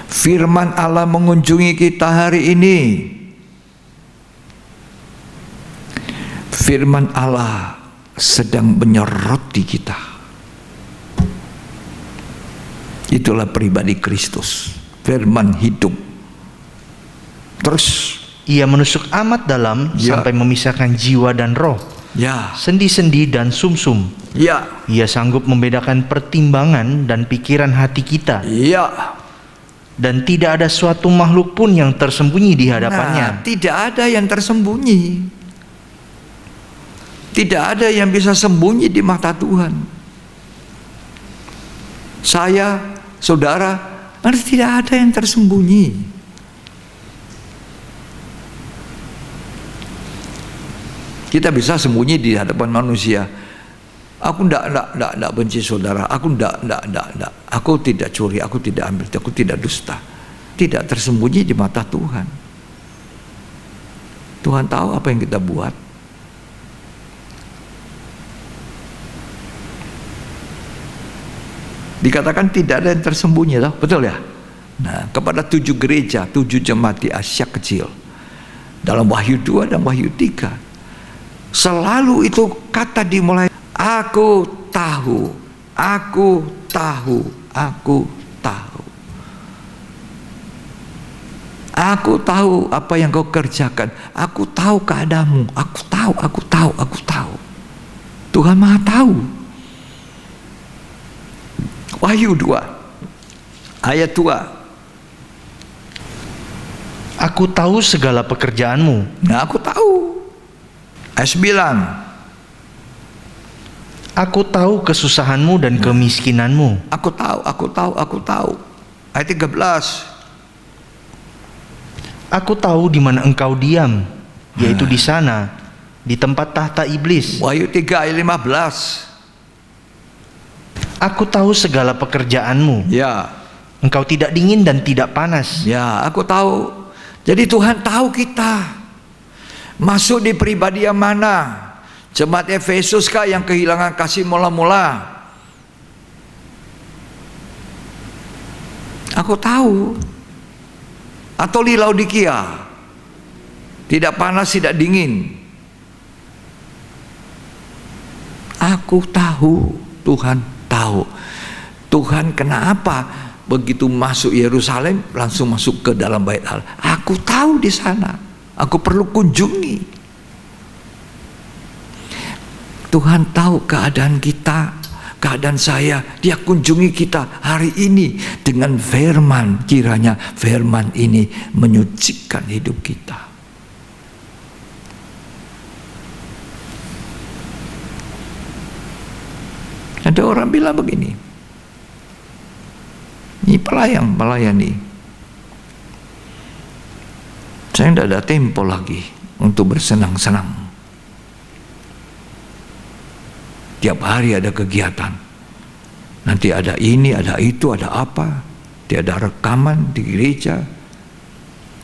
Firman Allah mengunjungi kita hari ini. Firman Allah sedang menyoroti kita. Itulah pribadi Kristus, firman hidup. Terus ia menusuk amat dalam sampai memisahkan jiwa dan roh, sendi-sendi dan sumsum. Ia sanggup membedakan pertimbangan dan pikiran hati kita. Dan tidak ada suatu makhluk pun yang tersembunyi di hadapannya. Tidak ada yang tersembunyi. Tidak ada yang bisa sembunyi di mata Tuhan. Saya, saudara, tidak ada yang tersembunyi. Kita bisa sembunyi di hadapan manusia. Aku tidak benci saudara. Aku Aku tidak curi. Aku tidak ambil. Aku tidak dusta. Tidak tersembunyi di mata Tuhan. Tuhan tahu apa yang kita buat. Dikatakan tidak ada yang tersembunyi, betul ya? Nah, kepada 7 gereja, 7 jemaat di Asia Kecil, dalam Wahyu 2 dan Wahyu 3, selalu itu kata dimulai, aku tahu, aku tahu, aku tahu. Aku tahu apa yang kau kerjakan. Aku tahu keadaanmu. Aku tahu, aku tahu, aku tahu. Tuhan Maha tahu. Wahyu 2 ayat 2. Aku tahu segala pekerjaanmu. Nah, aku tahu. Ayat 9. Aku tahu kesusahanmu dan kemiskinanmu. Aku tahu, aku tahu, aku tahu. Ayat 13. Aku tahu di mana engkau diam, yaitu di sana, di tempat tahta iblis. Wahyu 3 ayat 15. Aku tahu segala pekerjaanmu. Ya. Engkau tidak dingin dan tidak panas. Ya, aku tahu. Jadi Tuhan tahu kita. Masuk di pribadi yang mana? Jemaat Efesus kah yang kehilangan kasih mula-mula? Aku tahu. Atau di Laodikia, tidak panas, tidak dingin. Aku tahu, Tuhan tahu. Tuhan kenapa begitu masuk Yerusalem langsung masuk ke dalam bait Allah? Aku tahu di sana. Aku perlu kunjungi. Tuhan tahu keadaan kita, keadaan saya. Dia kunjungi kita hari ini dengan firman. Kiranya firman ini menyucikan hidup kita. Ada orang bilang begini, ini pelayani. Saya tidak ada tempo lagi untuk bersenang-senang. Tiap hari ada kegiatan. Nanti ada ini, ada itu, ada apa. Tiada rekaman di gereja,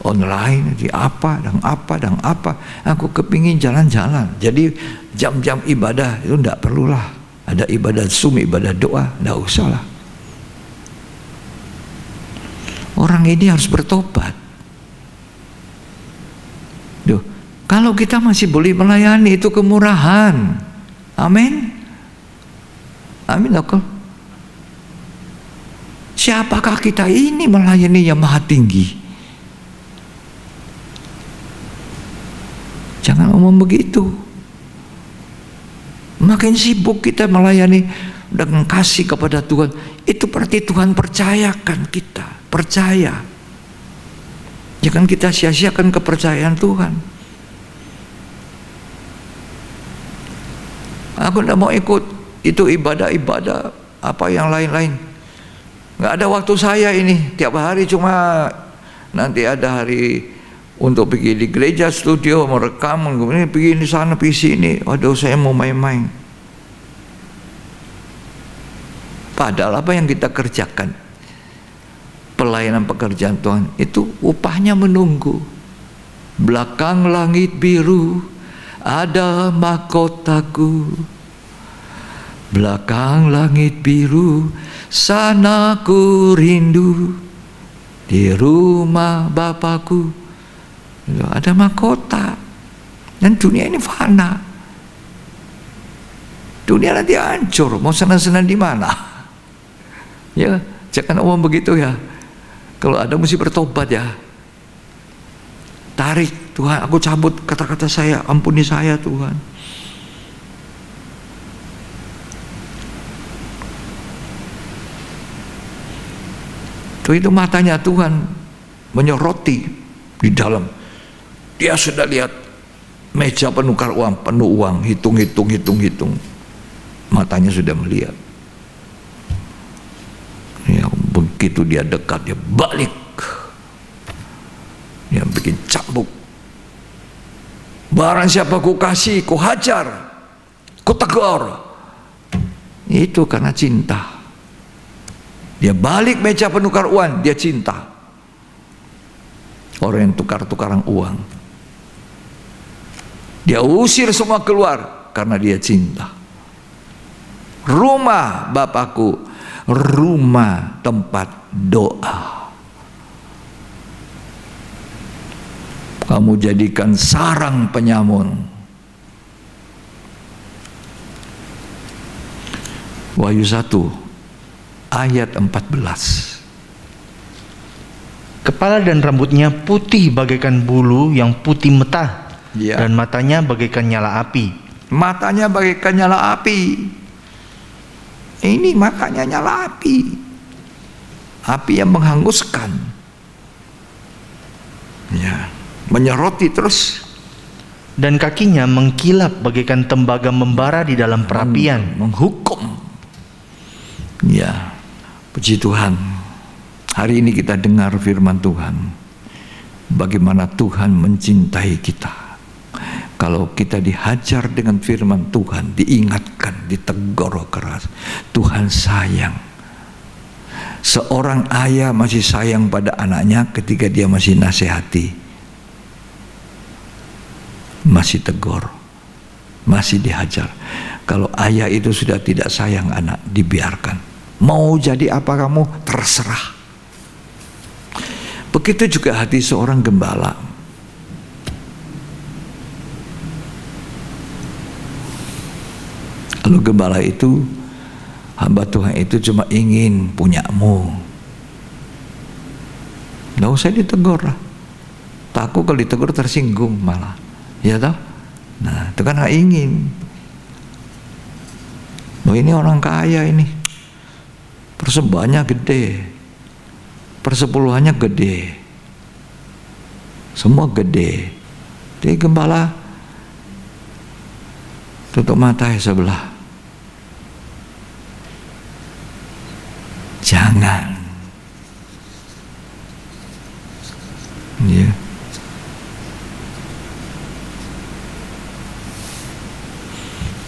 online, di apa, dan apa, dan apa. Aku kepingin jalan-jalan. Jadi jam-jam ibadah itu tidak perlulah. Ada ibadah Zoom, ibadah doa, tidak usahlah. Orang ini harus bertobat. Duh, kalau kita masih boleh melayani itu kemurahan. Amin. Amin, Dokter. Siapakah kita ini melayani yang maha tinggi? Jangan ngomong begitu. Makin sibuk kita melayani dengan kasih kepada Tuhan, itu berarti Tuhan percayakan kita, percaya. Jangan kita sia-siakan kepercayaan Tuhan. Aku tidak mau ikut itu ibadah-ibadah apa yang lain-lain. Nggak ada waktu saya ini, tiap hari cuma nanti ada hari untuk pergi di gereja, studio, merekam, kemudian pergi di sana, pergi sini. Waduh, saya mau main-main. Padahal apa yang kita kerjakan, pelayanan pekerjaan Tuhan, itu upahnya menunggu. Belakang langit biru ada mahkotaku. Belakang langit biru sana ku rindu. Di rumah Bapakku ada mahkota. Dan dunia ini fana. Dunia nanti hancur. Mau senang-senang di mana? Ya, jangan ngomong begitu ya. Kalau ada mesti bertobat ya. Tarik, Tuhan, aku cabut kata-kata saya, ampuni saya Tuhan. Itu matanya Tuhan menyoroti di dalam. Dia sudah lihat meja penukar uang, penuh uang, hitung. Matanya sudah melihat. Ya, begitu dia dekat, dia balik. Dia bikin cambuk. Barang siapa ku kasih, ku hajar, ku tegur. Itu karena cinta. Dia balik meja penukar uang, dia cinta. Orang yang tukar-tukaran uang. Dia usir semua keluar karena dia cinta. Rumah Bapakku, rumah tempat doa. Kamu jadikan sarang penyamun. Wahyu 1 ayat 14. Kepala dan rambutnya putih bagaikan bulu yang putih metah. Ya. Dan matanya bagaikan nyala api. Matanya bagaikan nyala api. Ini makanya nyala api. Api yang menghanguskan. Ya, menyoroti terus. Dan kakinya mengkilap bagaikan tembaga membara di dalam perapian. Menghukum. Ya, puji Tuhan. Hari ini kita dengar firman Tuhan. Bagaimana Tuhan mencintai kita. Kalau kita dihajar dengan firman Tuhan, diingatkan, ditegur keras, Tuhan sayang. Seorang ayah masih sayang pada anaknya ketika dia masih nasihati, masih tegur, masih dihajar. Kalau ayah itu sudah tidak sayang anak, dibiarkan. Mau jadi apa kamu, terserah. Begitu juga hati seorang gembala. Kalau gembala itu, hamba Tuhan itu cuma ingin punyamu, nggak usah ditegur lah. Takut kalau ditegur tersinggung malah, ya toh? Nah, itu kan nggak ingin. Oh, ini orang kaya ini, persembahannya gede, persepuluhannya gede, semua gede. Dia gembala tutup mata sebelah. Jangan. Ya.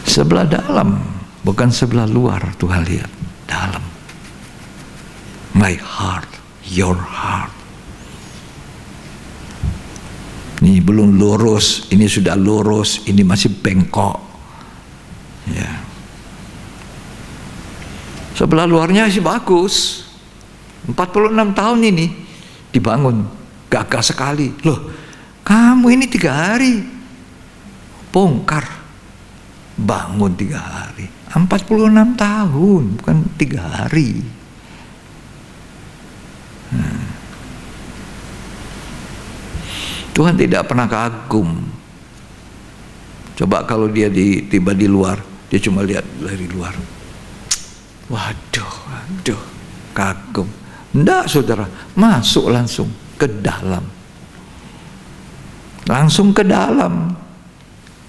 Sebelah dalam, bukan sebelah luar. Tuhan lihat dalam. My heart, your heart. Ini belum lurus, ini sudah lurus, ini masih bengkok. Ya. Sebelah luarnya sih bagus. 46 tahun ini dibangun, gagah sekali. Loh, kamu ini 3 hari bongkar, bangun 3 hari. 46 tahun, bukan 3 hari. Tuhan tidak pernah kagum. Coba kalau dia tiba di luar, dia cuma lihat dari luar. Waduh, kagum. Enggak, saudara, masuk langsung ke dalam. Langsung ke dalam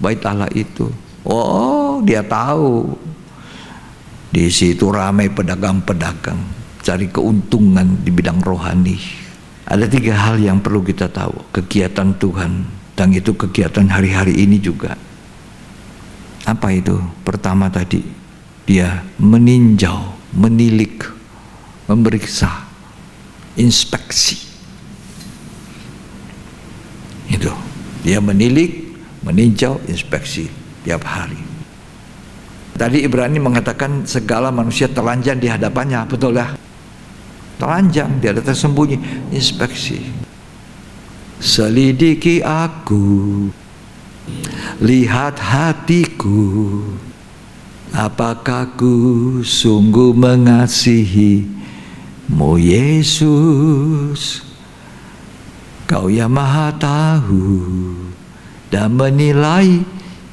bait Allah itu. Oh, dia tahu. Di situ ramai pedagang-pedagang cari keuntungan di bidang rohani. Ada 3 hal yang perlu kita tahu. Kegiatan Tuhan, dan itu kegiatan hari-hari ini juga. Apa itu? Pertama tadi, dia meninjau, menilik, memeriksa, inspeksi. Itu. Dia menilik, meninjau, inspeksi tiap hari. Tadi Ibrani mengatakan segala manusia telanjang di hadapannya, betul ya? Telanjang, dia ada tersembunyi, inspeksi. Selidiki aku, lihat hatiku, apakah ku sungguh mengasihi-Mu Yesus? Kau yang maha tahu dan menilai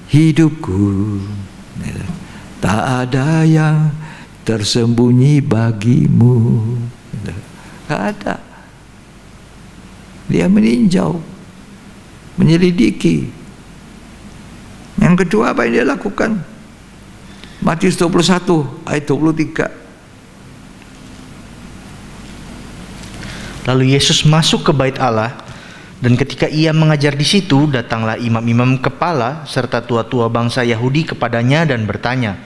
hidupku. Tak ada yang tersembunyi bagimu. Tak ada. Dia meninjau, menyelidiki. Yang kedua, apa yang dia lakukan? Matius 21 ayat 23. Lalu Yesus masuk ke bait Allah, dan ketika ia mengajar di situ, datanglah imam-imam kepala serta tua-tua bangsa Yahudi kepadanya dan bertanya,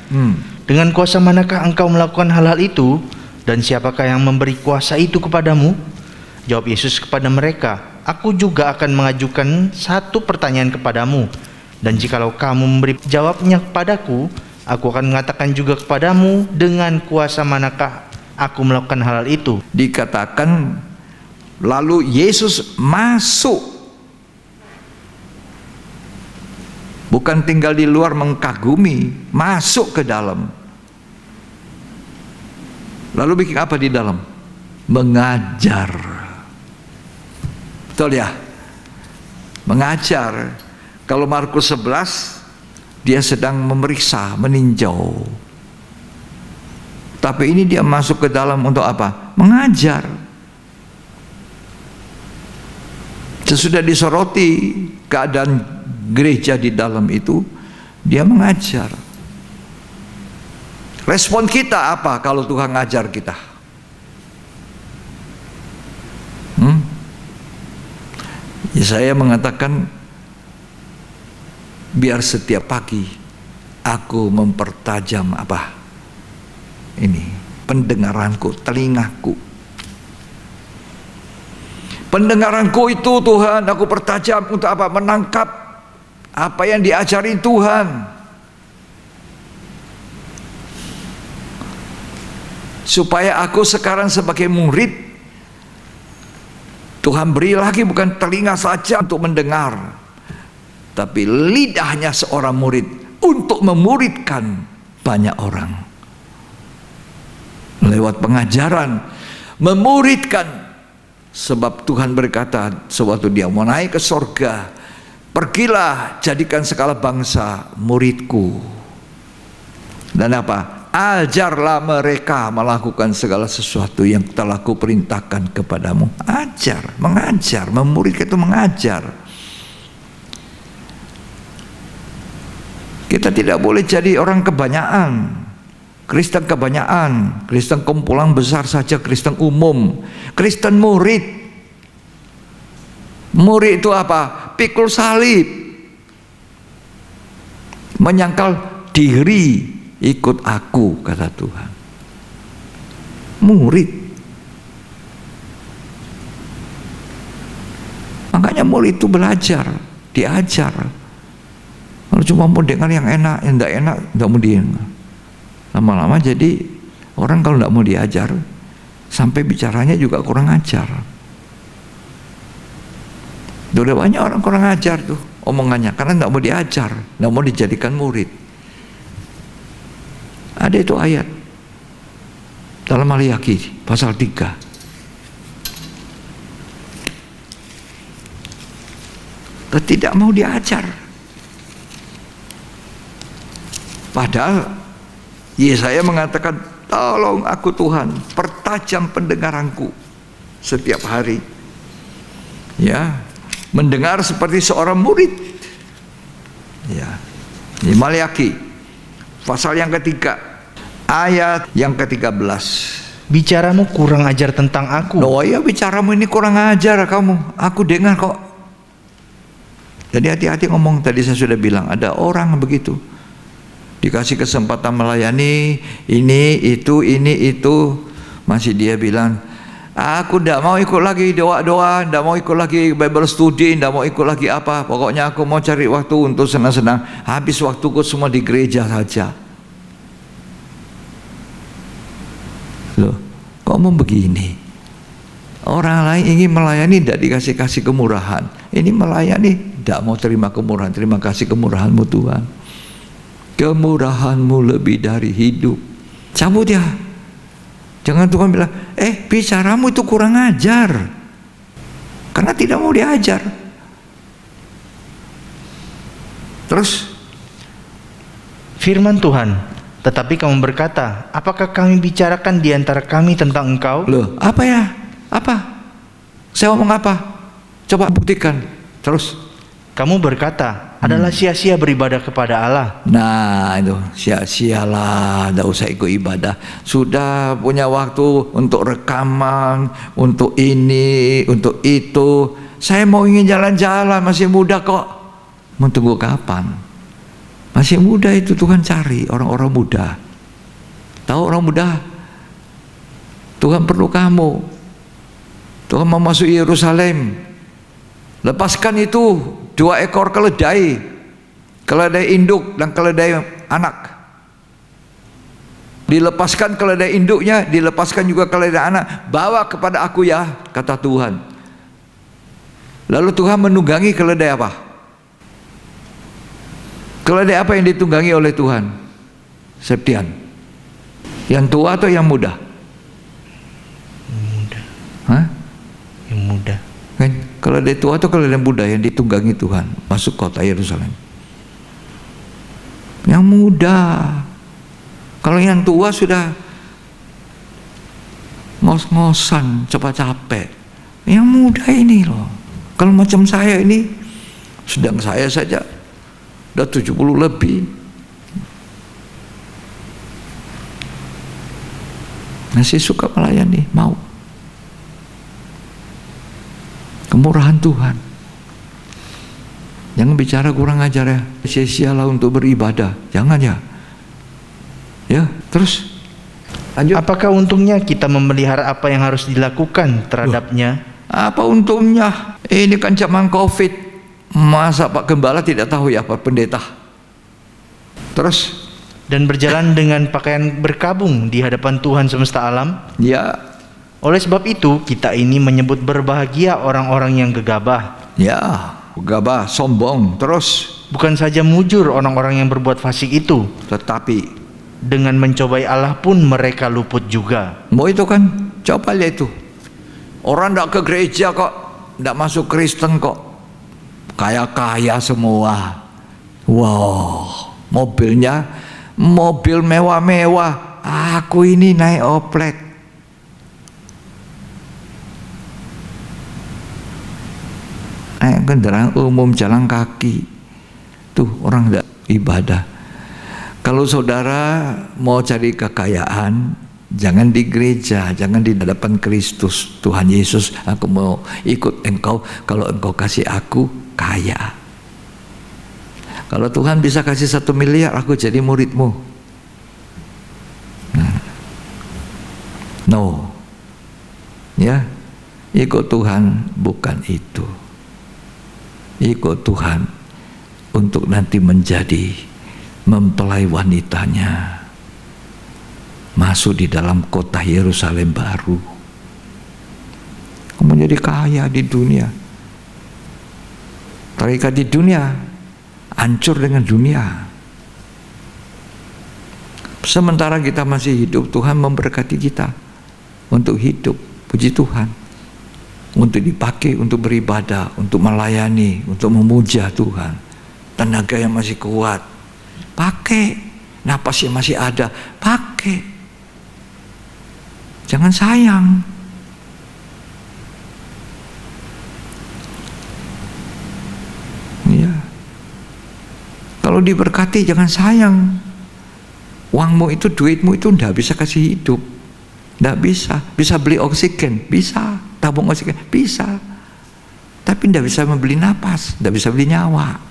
dengan kuasa manakah engkau melakukan hal-hal itu, dan siapakah yang memberi kuasa itu kepadamu? Jawab Yesus kepada mereka, aku juga akan mengajukan satu pertanyaan kepadamu, dan jikalau kamu memberi jawabnya kepadaku, aku akan mengatakan juga kepadamu dengan kuasa manakah aku melakukan hal itu. Dikatakan lalu Yesus masuk, bukan tinggal di luar mengkagumi, masuk ke dalam. Lalu bikin apa di dalam? Mengajar. Betul ya? Mengajar. Kalau Markus 11, dia sedang memeriksa, meninjau. Tapi ini dia masuk ke dalam untuk apa? Mengajar. Sesudah disoroti keadaan gereja di dalam itu, dia mengajar. Respon kita apa kalau Tuhan ngajar kita? Ya, saya mengatakan biar setiap pagi aku mempertajam apa? Ini, pendengaranku, telingaku. Pendengaranku itu Tuhan, aku pertajam untuk apa? Menangkap apa yang diajarin Tuhan. Supaya aku sekarang sebagai murid, Tuhan beri lagi bukan telinga saja untuk mendengar, tapi lidahnya seorang murid untuk memuridkan banyak orang. Lewat pengajaran, memuridkan. Sebab Tuhan berkata, sewaktu dia mau naik ke sorga, pergilah jadikan segala bangsa muridku. Dan apa? Ajarlah mereka melakukan segala sesuatu yang telah kuperintahkan kepadamu. Ajar, mengajar, memuridkan itu mengajar. Kita tidak boleh jadi orang kebanyakan, Kristen kebanyakan, Kristen kumpulan besar saja, Kristen umum, Kristen murid. Murid itu apa? Pikul salib, menyangkal diri, ikut aku, kata Tuhan. Murid. Makanya murid itu belajar, diajar. Kalau cuma mau dengar yang enak, yang tidak enak, tidak mau dengar. Lama-lama jadi orang kalau tidak mau diajar, sampai bicaranya juga kurang ajar. Udah banyak orang kurang ajar tuh omongannya, karena tidak mau diajar, tidak mau dijadikan murid. Ada itu ayat dalam Maliaki pasal 3. Tidak mau diajar. Padahal Yesaya mengatakan, tolong aku Tuhan, pertajam pendengaranku setiap hari. Ya, mendengar seperti seorang murid. Ya, ini Maliaki pasal yang ketiga, ayat yang ke-13. Bicaramu kurang ajar tentang aku. Oh iya, bicaramu ini kurang ajar kamu. Aku dengar kok. Jadi hati-hati ngomong. Tadi saya sudah bilang, ada orang begitu. Dikasih kesempatan melayani, ini, itu. Masih dia bilang, aku tidak mau ikut lagi doa-doa, tidak mau ikut lagi Bible study, tidak mau ikut lagi apa. Pokoknya aku mau cari waktu untuk senang-senang. Habis waktuku semua di gereja saja. Loh, kok mau begini? Orang lain ingin melayani, tidak dikasih kemurahan. Ini melayani, tidak mau terima kemurahan. Terima kasih kemurahanmu Tuhan. Kemurahanmu lebih dari hidup. Cabut ya. Jangan Tuhan bilang, bicaramu itu kurang ajar, karena tidak mau diajar. Terus firman Tuhan, tetapi kamu berkata, apakah kami bicarakan di antara kami tentang engkau? Loh, apa ya? Apa? Saya ngomong apa? Coba buktikan. Terus kamu berkata, adalah sia-sia beribadah kepada Allah. Nah itu, sia-sialah, tidak usah ikut ibadah. Sudah punya waktu untuk rekaman, untuk ini, untuk itu. Saya mau ingin jalan-jalan, masih muda kok. Mau tunggu kapan? Masih muda itu Tuhan cari orang-orang muda. Tahu orang muda? Tuhan perlu kamu. Tuhan mau masuk Yerusalem. Lepaskan itu 2 ekor keledai, keledai induk dan keledai anak. Dilepaskan keledai induknya, dilepaskan juga keledai anak. Bawa kepada aku ya, kata Tuhan. Lalu Tuhan menunggangi keledai apa? Keledai apa yang ditunggangi oleh Tuhan? Septian. Yang tua atau yang muda? Yang muda. Hah? Yang muda. Kan keledai tua atau keledai muda yang ditunggangi Tuhan masuk kota Yerusalem? Yang muda. Kalau yang tua sudah ngos-ngosan, coba capek. Yang muda ini loh. Kalau macam saya ini, sedang saya saja udah 70 lebih, masih suka melayani, mau. Kemurahan Tuhan. Jangan bicara kurang ajar ya. Sia-sialah untuk beribadah. Jangan ya. Ya, terus lanjut. Apakah untungnya kita memelihara apa yang harus dilakukan terhadapnya? Apa untungnya? Ini kan zaman Covid. Masa Pak Gembala tidak tahu ya Pak Pendeta? Terus? Dan berjalan dengan pakaian berkabung di hadapan Tuhan semesta alam? Ya. Oleh sebab itu, kita ini menyebut berbahagia orang-orang yang gegabah. Ya, gegabah, sombong. Terus? Bukan saja mujur orang-orang yang berbuat fasik itu, tetapi dengan mencobai Allah pun mereka luput juga. Mau itu kan, coba lihat itu. Orang tidak ke gereja kok, tidak masuk Kristen kok, kaya-kaya semua. Wow, mobilnya mobil mewah-mewah. Aku ini naik oplet. Naik kendaraan umum, jalan kaki. Tuh orang tidak ibadah. Kalau saudara mau cari kekayaan, jangan di gereja, jangan di hadapan Kristus. Tuhan Yesus, aku mau ikut engkau kalau engkau kasih aku kaya. Kalau Tuhan bisa kasih 1 miliar, aku jadi muridmu. No. Ya, ikut Tuhan bukan itu. Ikut Tuhan untuk nanti menjadi mempelai wanitanya, masuk di dalam kota Yerusalem baru. Kamu jadi kaya di dunia, terikat di dunia, hancur dengan dunia. Sementara kita masih hidup, Tuhan memberkati kita untuk hidup. Puji Tuhan, untuk dipakai untuk beribadah, untuk melayani, untuk memuja Tuhan. Tenaga yang masih kuat pakai, napas yang masih ada pakai. Jangan sayang. Ya. Kalau diberkati jangan sayang. Uangmu itu, duitmu itu ndak bisa kasih hidup, ndak bisa. Bisa beli oksigen, bisa. Tabung oksigen, bisa. Tapi ndak bisa membeli napas, ndak bisa beli nyawa.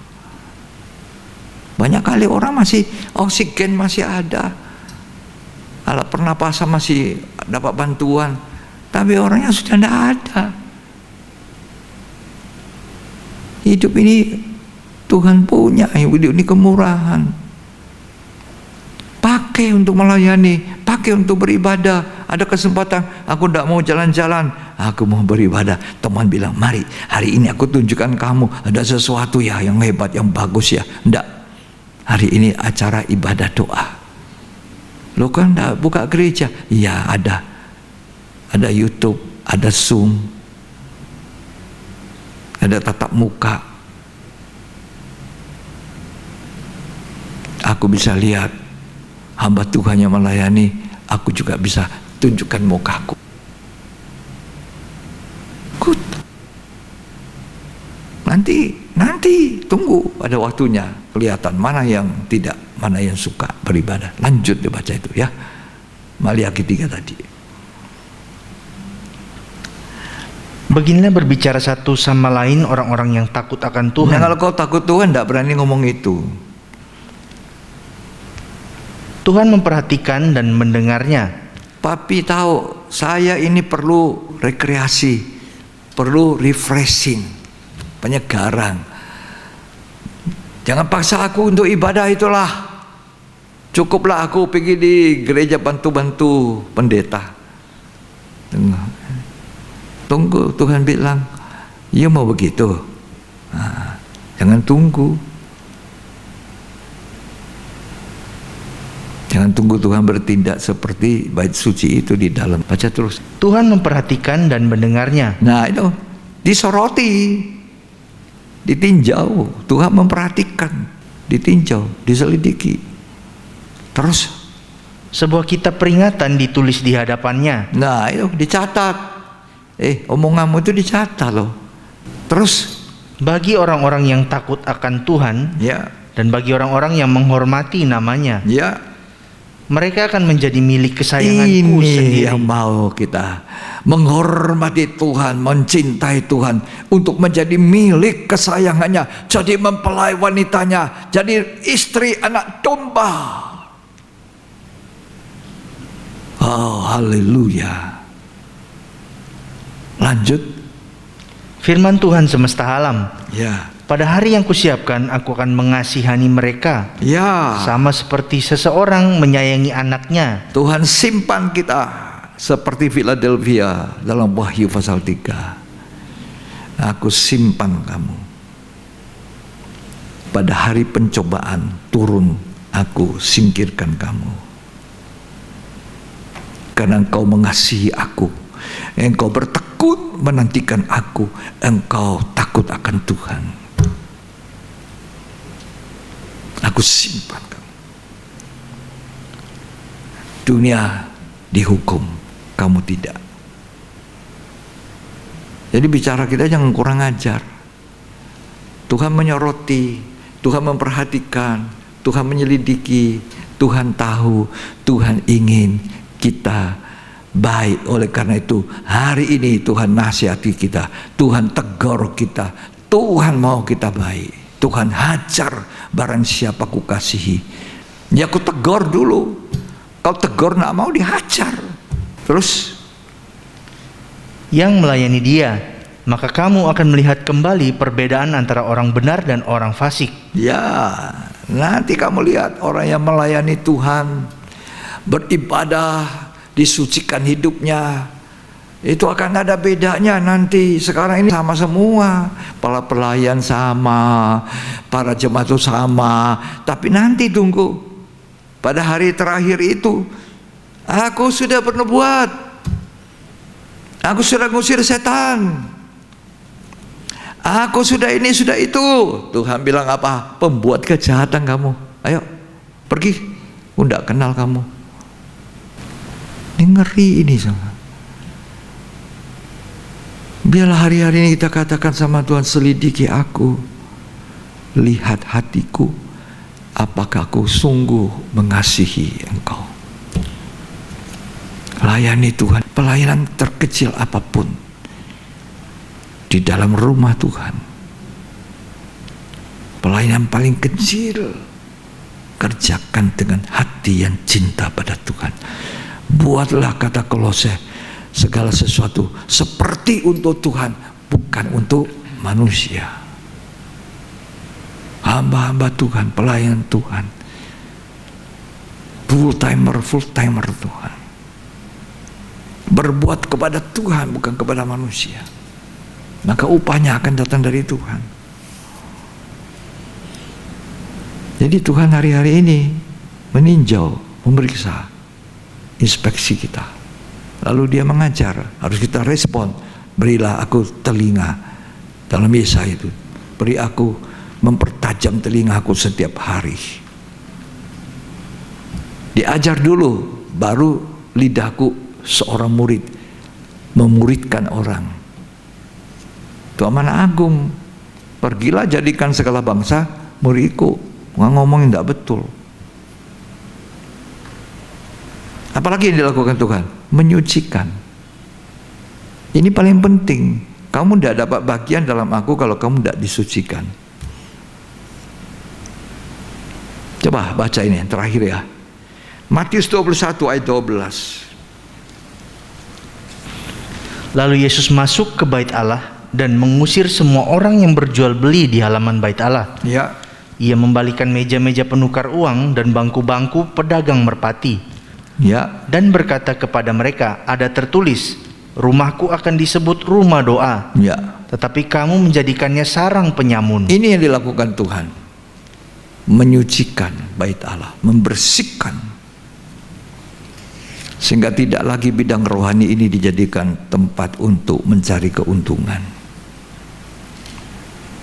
Banyak kali orang masih oksigen masih ada, alat pernapasan masih dapat bantuan, tapi orangnya sudah tidak ada. Hidup ini Tuhan punya, hidup ini kemurahan. Pakai untuk melayani, pakai untuk beribadah. Ada kesempatan, aku tidak mau jalan-jalan, aku mau beribadah. Teman bilang, mari hari ini aku tunjukkan kamu ada sesuatu ya yang hebat, yang bagus ya. Tidak. Hari ini acara ibadah doa. Lo kan enggak buka gereja? Iya ada. Ada YouTube, ada Zoom, ada tatap muka. Aku bisa lihat hamba Tuhan yang melayani. Aku juga bisa tunjukkan mukaku. Good. Nanti tunggu ada waktunya kelihatan mana yang tidak, mana yang suka beribadah. Lanjut dibaca itu ya, Maliaki 3 tadi. Beginilah berbicara satu sama lain orang-orang yang takut akan Tuhan. Nah, kalau kau takut Tuhan tidak berani ngomong itu. Tuhan memperhatikan dan mendengarnya. Papi tahu saya ini perlu rekreasi, perlu refreshing, penyegaran. Jangan paksa aku untuk ibadah itulah. Cukuplah aku pergi di gereja bantu-bantu pendeta. Tunggu, Tuhan bilang, ya mau begitu. Nah, jangan tunggu. Jangan tunggu Tuhan bertindak seperti bait suci itu di dalam. Baca terus. Tuhan memperhatikan dan mendengarnya. Nah itu disoroti, ditinjau. Tuhan memperhatikan, ditinjau, diselidiki. Terus sebuah kitab peringatan ditulis di hadapannya. Nah itu dicatat. Omonganmu itu dicatat loh. Terus bagi orang-orang yang takut akan Tuhan, ya, dan bagi orang-orang yang menghormati namanya, ya, mereka akan menjadi milik kesayanganku sendiri. Ini yang mau kita menghormati Tuhan, mencintai Tuhan, untuk menjadi milik kesayangannya, jadi mempelai wanitanya, jadi istri anak domba. Oh, haleluya. Lanjut. Firman Tuhan semesta alam. Ya. Pada hari yang kusiapkan, aku akan mengasihani mereka. Ya. Sama seperti seseorang menyayangi anaknya. Tuhan simpan kita seperti Philadelphia dalam Wahyu pasal 3. Aku simpan kamu. Pada hari pencobaan turun, aku singkirkan kamu. Karena engkau mengasihi aku, engkau bertekun menantikan aku, engkau takut akan Tuhan. Aku simpan kamu. Dunia dihukum, kamu tidak. Jadi bicara kita jangan kurang ajar. Tuhan menyoroti, Tuhan memperhatikan, Tuhan menyelidiki, Tuhan tahu, Tuhan ingin kita baik. Oleh karena itu hari ini Tuhan nasihati kita, Tuhan tegur kita, Tuhan mau kita baik. Tuhan hajar barang siapa ku kasihi. Ya aku tegur dulu. Kalau tegur nak mau dihajar. Terus yang melayani dia, maka kamu akan melihat kembali perbedaan antara orang benar dan orang fasik. Ya, nanti kamu lihat orang yang melayani Tuhan, beribadah, disucikan hidupnya, itu akan ada bedanya nanti. Sekarang ini sama semua, para pelayan sama, para jemaat itu sama, tapi nanti tunggu pada hari terakhir itu, aku sudah bernubuat, aku sudah ngusir setan, aku sudah ini sudah itu. Tuhan bilang apa? Pembuat kejahatan kamu, ayo pergi, aku tidak kenal kamu. Ini ngeri ini sama. Biarlah hari-hari ini kita katakan sama Tuhan, selidiki aku, lihat hatiku, apakah aku sungguh mengasihi Engkau. Layani Tuhan, pelayanan terkecil apapun di dalam rumah Tuhan, pelayanan paling kecil, kerjakan dengan hati yang cinta pada Tuhan. Buatlah, kata Kolose, segala sesuatu seperti untuk Tuhan, bukan untuk manusia. Hamba-hamba Tuhan, pelayan Tuhan, full timer Tuhan, berbuat kepada Tuhan bukan kepada manusia, maka upahnya akan datang dari Tuhan. Jadi Tuhan hari-hari ini meninjau, memeriksa, inspeksi kita. Lalu dia mengajar, harus kita respon. Berilah aku telinga, dalam Yesaya itu, beri aku, mempertajam telinga aku setiap hari. Diajar dulu, baru lidahku seorang murid memuridkan orang. Itu amanah agung. Pergilah jadikan segala bangsa muridku. Ngomongin tidak betul. Apalagi yang dilakukan Tuhan? Menyucikan. Ini paling penting. Kamu tidak dapat bagian dalam aku kalau kamu tidak disucikan. Coba baca ini yang terakhir ya. Matius 21 ayat 12. Lalu Yesus masuk ke bait Allah dan mengusir semua orang yang berjual beli di halaman bait Allah. Ya. Ia membalikan meja-meja penukar uang dan bangku-bangku pedagang merpati. Ya. Dan berkata kepada mereka, ada tertulis, rumahku akan disebut rumah doa. Ya. Tetapi kamu menjadikannya sarang penyamun. Ini yang dilakukan Tuhan. Menyucikan bait Allah, membersihkan. Sehingga tidak lagi bidang rohani ini dijadikan tempat untuk mencari keuntungan.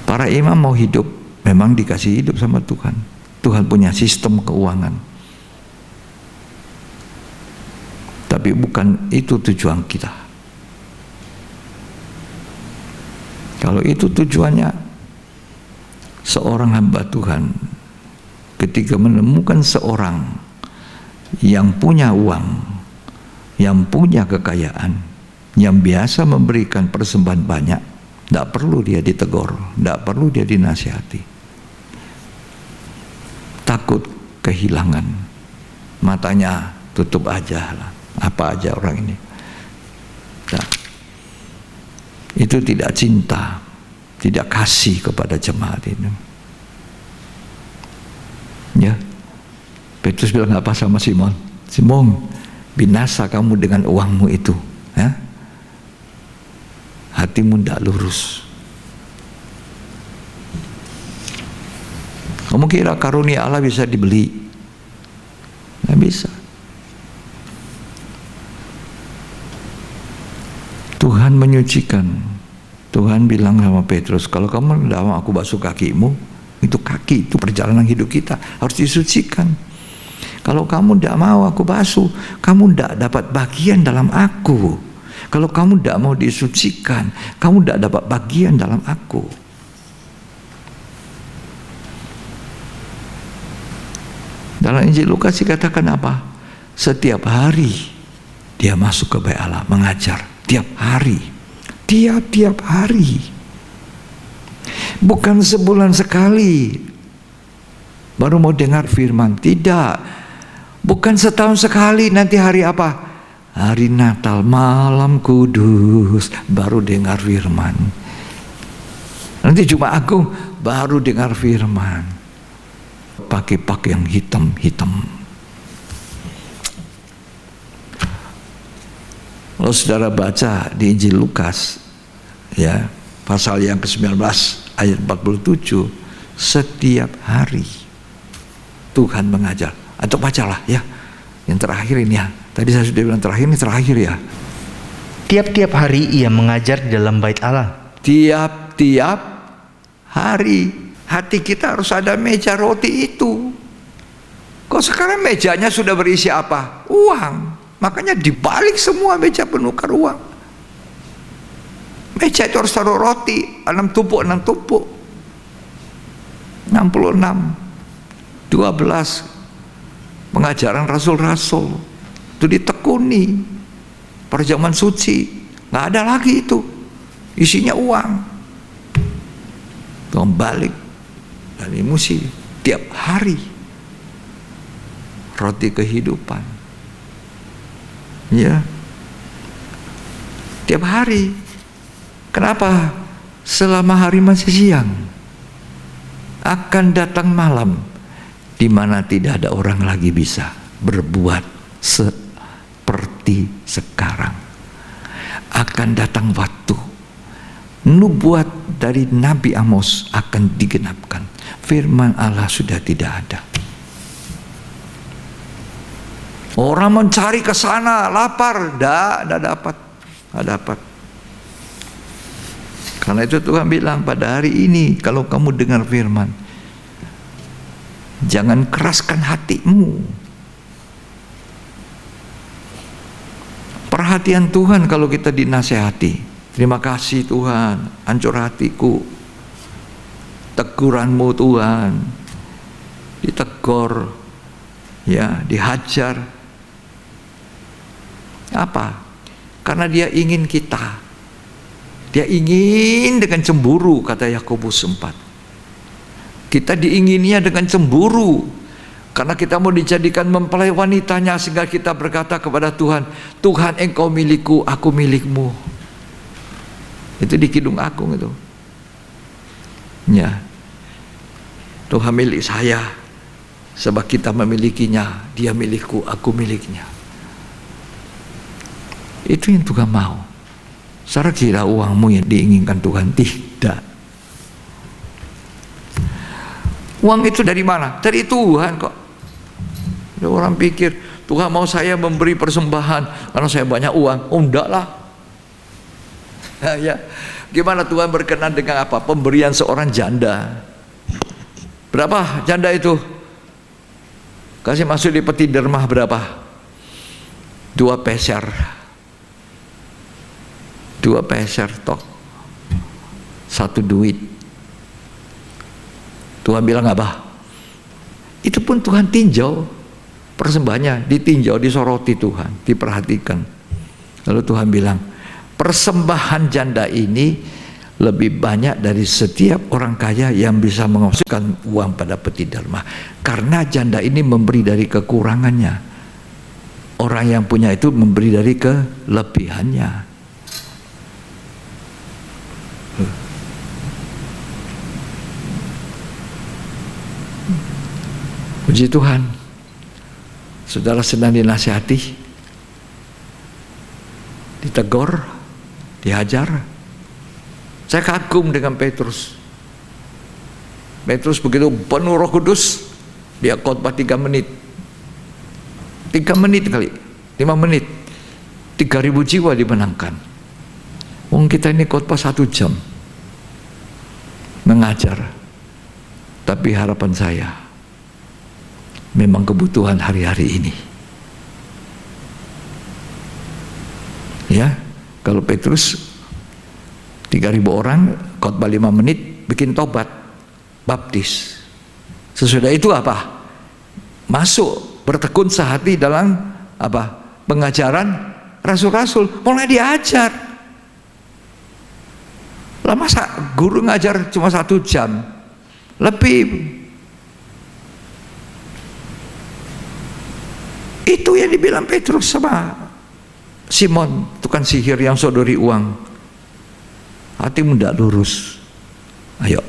Para imam mau hidup, memang dikasih hidup sama Tuhan. Tuhan punya sistem keuangan. Tapi bukan itu tujuan kita. Kalau itu tujuannya, seorang hamba Tuhan ketika menemukan seorang yang punya uang, yang punya kekayaan, yang biasa memberikan persembahan banyak, tidak perlu dia ditegur, tidak perlu dia dinasihati. Takut kehilangan, matanya tutup aja lah, apa aja orang ini. Nah, itu tidak cinta, tidak kasih kepada jemaat itu. Ya, Petrus bilang apa sama Simon? Simon, binasa kamu dengan uangmu itu, ya? Hatimu tidak lurus. Kamu kira karunia Allah bisa dibeli? Nggak bisa. Tuhan menyucikan. Tuhan bilang sama Petrus, kalau kamu tidak mau aku basuh kakimu, itu kaki, itu perjalanan hidup kita harus disucikan. Kalau kamu tidak mau aku basuh, kamu tidak dapat bagian dalam aku. Kalau kamu tidak mau disucikan, kamu tidak dapat bagian dalam aku. Dalam Injil Lukas dikatakan apa? Setiap hari dia masuk ke bait Allah mengajar. Tiap hari. Tiap hari. Bukan sebulan sekali baru mau dengar firman. Tidak. Bukan setahun sekali, nanti hari apa? Hari Natal, malam kudus baru dengar firman. Nanti Jumat Agung baru dengar firman. Pakai pakaian hitam-hitam. Kalau saudara baca di Injil Lukas, ya, pasal yang ke-19 ayat 47, setiap hari Tuhan mengajar. Atau bacalah ya, yang terakhir ini ya. Tadi saya sudah bilang terakhir, ini terakhir ya. Tiap-tiap hari ia mengajar di dalam bait Allah. Tiap-tiap hari. Hati kita harus ada meja roti itu. Kok sekarang mejanya sudah berisi apa? Uang. Makanya dibalik semua meja penukar uang. Meja itu harus taruh roti 6 tumpuk 66 12 pengajaran rasul-rasul itu ditekuni. Perjamuan suci nggak ada lagi itu, isinya uang. Balik dan emosi tiap hari. Roti kehidupan, ya, tiap hari. Kenapa? Selama hari masih siang, akan datang malam di mana tidak ada orang lagi bisa berbuat seperti sekarang. Akan datang waktu nubuat dari Nabi Amos akan digenapkan. Firman Allah sudah tidak ada. Orang mencari ke sana, lapar, tidak dapat. Karena itu Tuhan bilang pada hari ini, kalau kamu dengar firman, jangan keraskan hatimu. Perhatian Tuhan kalau kita dinasehati. Terima kasih Tuhan, hancur hatiku. Teguranmu Tuhan, ditegur, ya, dihajar. Apa? Karena dia ingin kita. Dia ingin dengan cemburu, kata Yakobus 4. Kita diingininya dengan cemburu. Karena kita mau dijadikan mempelai wanitanya, sehingga kita berkata kepada Tuhan, Tuhan engkau milikku, aku milikmu. Itu di Kidung Agung itu. Ya. Tuhan milik saya. Sebab kita memilikinya, dia milikku, aku miliknya. Itu yang Tuhan mau. Saudara kira uangmu yang diinginkan Tuhan? Tidak. Uang itu dari mana? Dari Tuhan kok. Ada orang pikir Tuhan mau saya memberi persembahan karena saya banyak uang. Oh enggak lah. Nah, ya. Gimana Tuhan berkenan dengan apa? Pemberian seorang janda. Berapa janda itu? Kasih masuk di peti dermah berapa? 2 peser. 2 peser tok. 1 duit. Tuhan bilang apa? Itu pun Tuhan tinjau persembahannya ditinjau, disoroti Tuhan, diperhatikan. Lalu Tuhan bilang, persembahan janda ini lebih banyak dari setiap orang kaya yang bisa mengasihkan uang pada peti derma. Karena janda ini memberi dari kekurangannya. Orang yang punya itu memberi dari kelebihannya. Puji Tuhan, saudara sedang dinasihati, ditegur, dihajar. Saya kagum dengan Petrus. Petrus begitu penuh Roh Kudus, dia khotbah 3 menit. 3 menit kali, 5 menit. 3.000 jiwa dimenangkan. Wong kita ini khotbah 1 jam. Mengajar. Tapi harapan saya, memang kebutuhan hari-hari ini. Ya, kalau Petrus 3.000 orang, khotbah 5 menit, bikin tobat, baptis. Sesudah itu apa? Masuk, bertekun sehati dalam apa? Pengajaran rasul-rasul, mulai diajar. Lah masa guru ngajar cuma 1 jam? Lebih. Itu yang dibilang Petrus sama Simon, tukang sihir yang sodori uang. Hatimu tidak lurus, ayo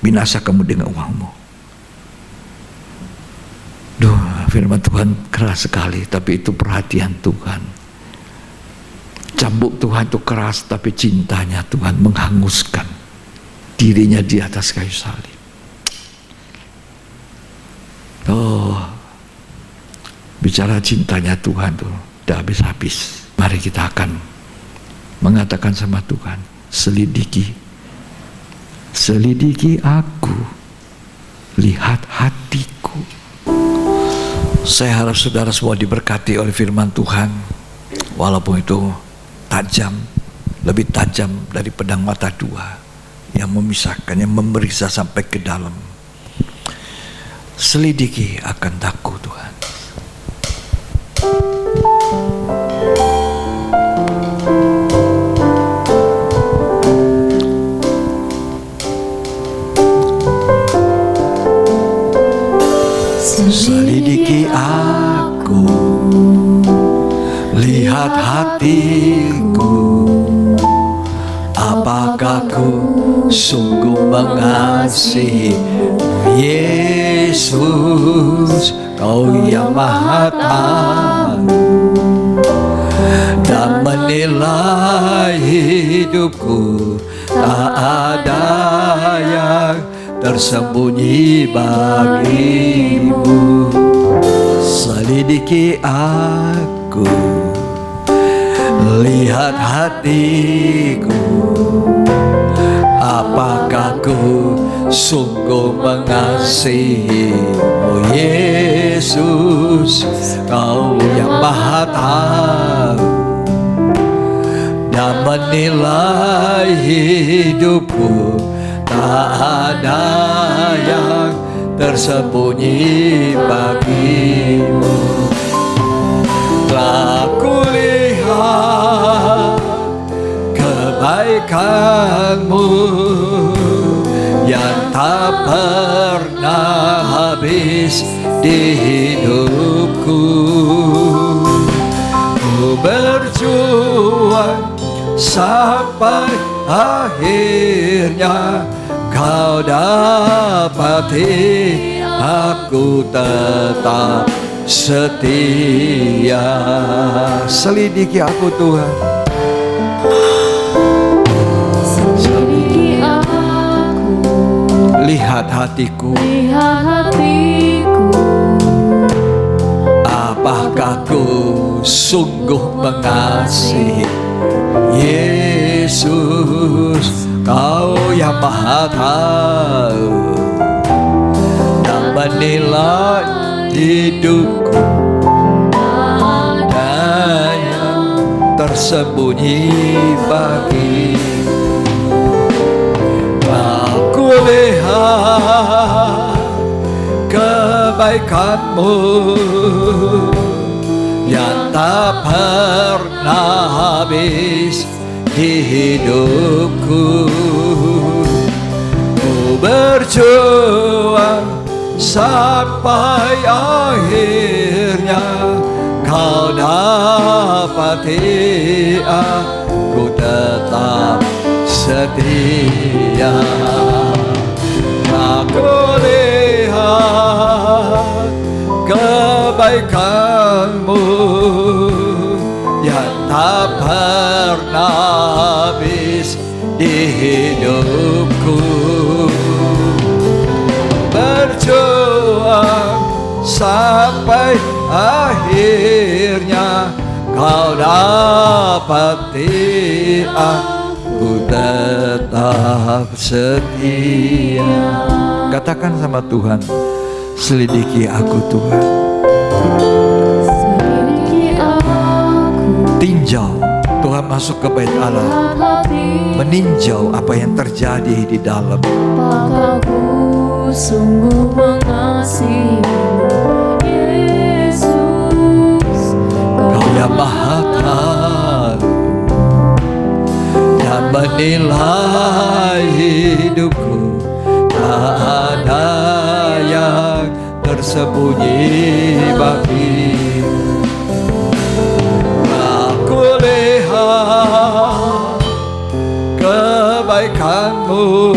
binasa kamu dengan uangmu. Duh, firman Tuhan keras sekali, tapi itu perhatian Tuhan. Cambuk Tuhan itu keras, tapi cintanya Tuhan menghanguskan dirinya di atas kayu salib. Oh, bicara cintanya Tuhan tuh udah habis-habis. Mari kita akan mengatakan sama Tuhan, selidiki aku, lihat hatiku. Saya harap saudara semua diberkati oleh firman Tuhan, walaupun itu tajam, lebih tajam dari pedang mata 2 yang memisahkan, yang memeriksa sampai ke dalam. Selidiki akan daku Tuhan. Selidiki aku, lihat hatiku, apakah ku sungguh mengasihi Yesus, Kau yang Maha Tahu, dan menilai hidupku, tak ada yang tersembunyi bagimu. Selidiki aku, lihat hatiku, apakah ku sungguh mengasihimu Yesus, Kau yang Maha Tahu, dan menilai hidupku, tak ada yang tersembunyi bagimu. Telah kulihat kebaikanmu yang tak pernah habis di hidupku. Ku berjuang sampai akhirnya Kau dapati aku tetap setia. Selidiki aku Tuhan, selidiki aku, lihat hatiku, apakah ku sungguh mengasihi Yesus, Kau yang Maha Tahu, dan menilai hidupku, dan yang tersembunyi bagimu. Aku lihat kebaikan kebaikan-Mu yang tak pernah habis di hidupku. Ku berjuang sampai akhirnya Kau dapati aku tetap setia. Aku lihat kebaikan-Mu yang tak pernah habis di hidupku. Berjuang sampai akhirnya Kau dapati aku tetap setia. Katakan sama Tuhan, selidiki aku Tuhan. Selidiki aku. Tinjau, Tuhan masuk ke bait Allah, meninjau apa yang terjadi di dalam. Apakah ku sungguh mengasihi Yesus? Kau yang maha tahu dan menilai hidupku. Tak ada yang tersembunyi bagimu. Aku lihat kebaikan-Mu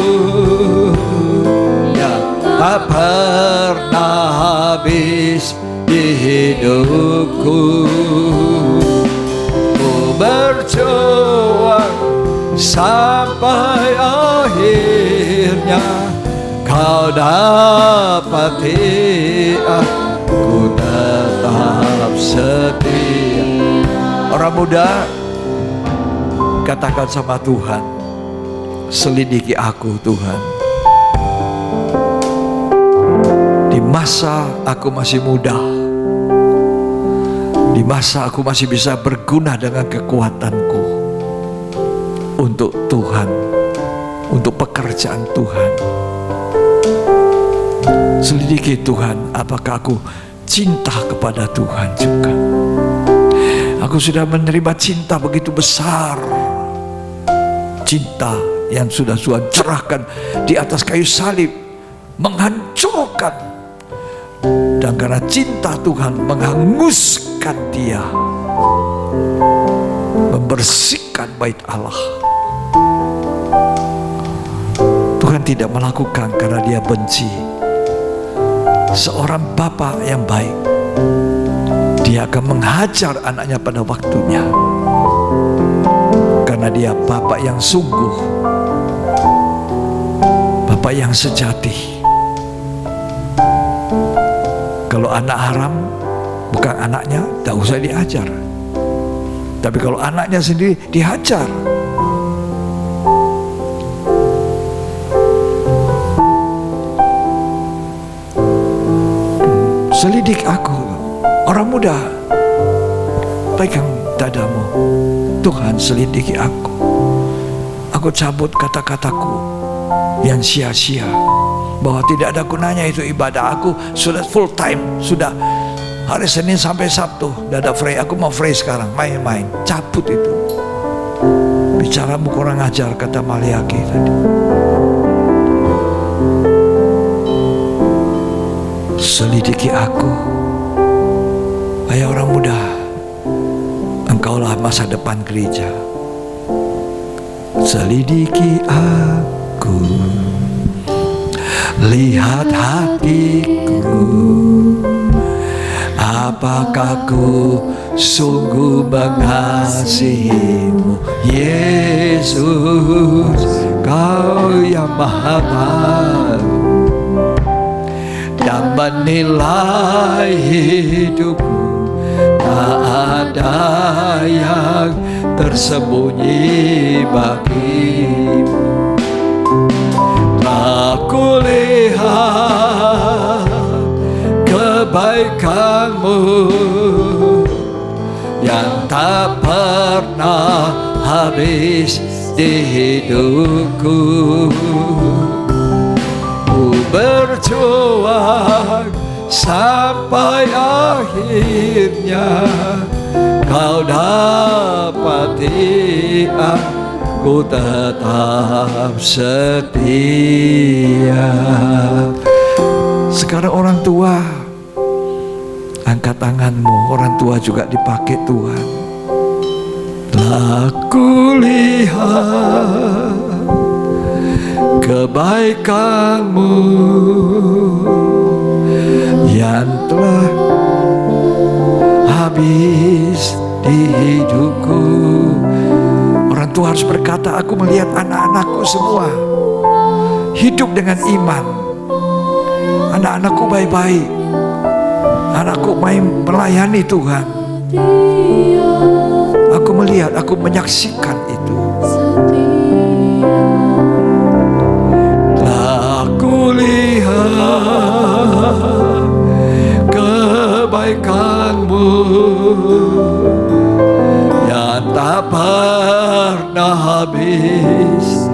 yang tak pernah habis di hidupku. Ku berjuang sampai akhirnya Kau dapati aku tetap setia. Orang muda, katakan sama Tuhan, selidiki aku Tuhan. Di masa aku masih muda, di masa aku masih bisa berguna dengan kekuatanku untuk Tuhan, untuk pekerjaan Tuhan. Selidiki Tuhan, apakah aku cinta kepada Tuhan juga. Aku sudah menerima cinta begitu besar, cinta yang sudah Tuhan curahkan di atas kayu salib, menghancurkan. Dan karena cinta Tuhan menghanguskan dia, membersihkan bait Allah. Tuhan tidak melakukan karena dia benci. Seorang bapa yang baik, dia akan menghajar anaknya pada waktunya, karena dia bapa yang sungguh, bapa yang sejati. Kalau anak haram bukan anaknya, tak usah diajar. Tapi kalau anaknya sendiri dihajar. Selidik aku, orang muda, pegang dadamu. Tuhan, selidiki aku. Aku cabut kata-kataku yang sia-sia, bahwa tidak ada gunanya itu ibadah. Aku sudah full time, sudah hari Senin sampai Sabtu, tidak ada free. Aku mau free sekarang, main-main. Cabut itu. Bicaramu kurang ajar, kata Maliaki tadi. Selidiki aku. Hai orang muda, engkaulah masa depan gereja. Selidiki aku, lihat hatiku. Apakah ku sungguh mengasihimu, Yesus? Kau yang maha tahu dan menilai hidupku. Tak ada yang tersembunyi bagimu. Aku lihat kebaikan-Mu yang tak pernah habis di hidupku. Ku berjuang sampai akhirnya kau dapati aku tetap setia. Sekarang orang tua, angkat tanganmu. Orang tua juga dipakai Tuhan. Aku lihat kebaikan-Mu yang telah habis di hidupku. Orang tua harus berkata, aku melihat anak-anakku semua hidup dengan iman. Anak-anakku baik-baik, anakku main melayani Tuhan. Aku melihat, aku menyaksikan itu. Aku lihat kebaikan-Mu yang tak pernah habis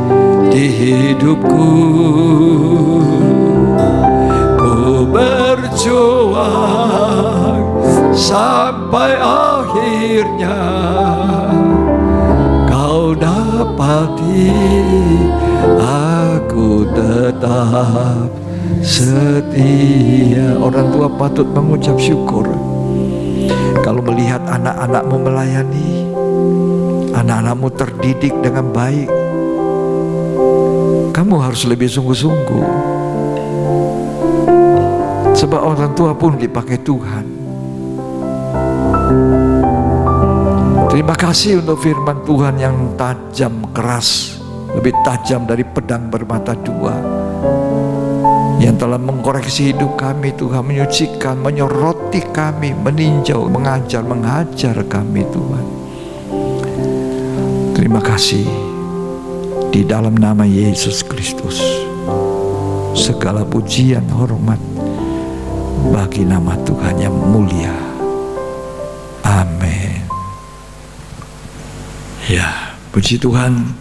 di hidupku. Ku berjuang sampai akhirnya kau dapati aku tetap setia. Orang tua patut mengucap syukur kalau melihat anak-anakmu melayani, anak-anakmu terdidik dengan baik. Kamu harus lebih sungguh-sungguh, sebab orang tua pun dipakai Tuhan. Terima kasih untuk firman Tuhan yang tajam, keras, lebih tajam dari pedang bermata dua, yang telah mengkoreksi hidup kami. Tuhan menyucikan, menyoroti kami, meninjau, menghajar kami Tuhan. Terima kasih. Di dalam nama Yesus Kristus, segala pujian, hormat bagi nama Tuhan yang mulia. Amin. Ya, puji Tuhan.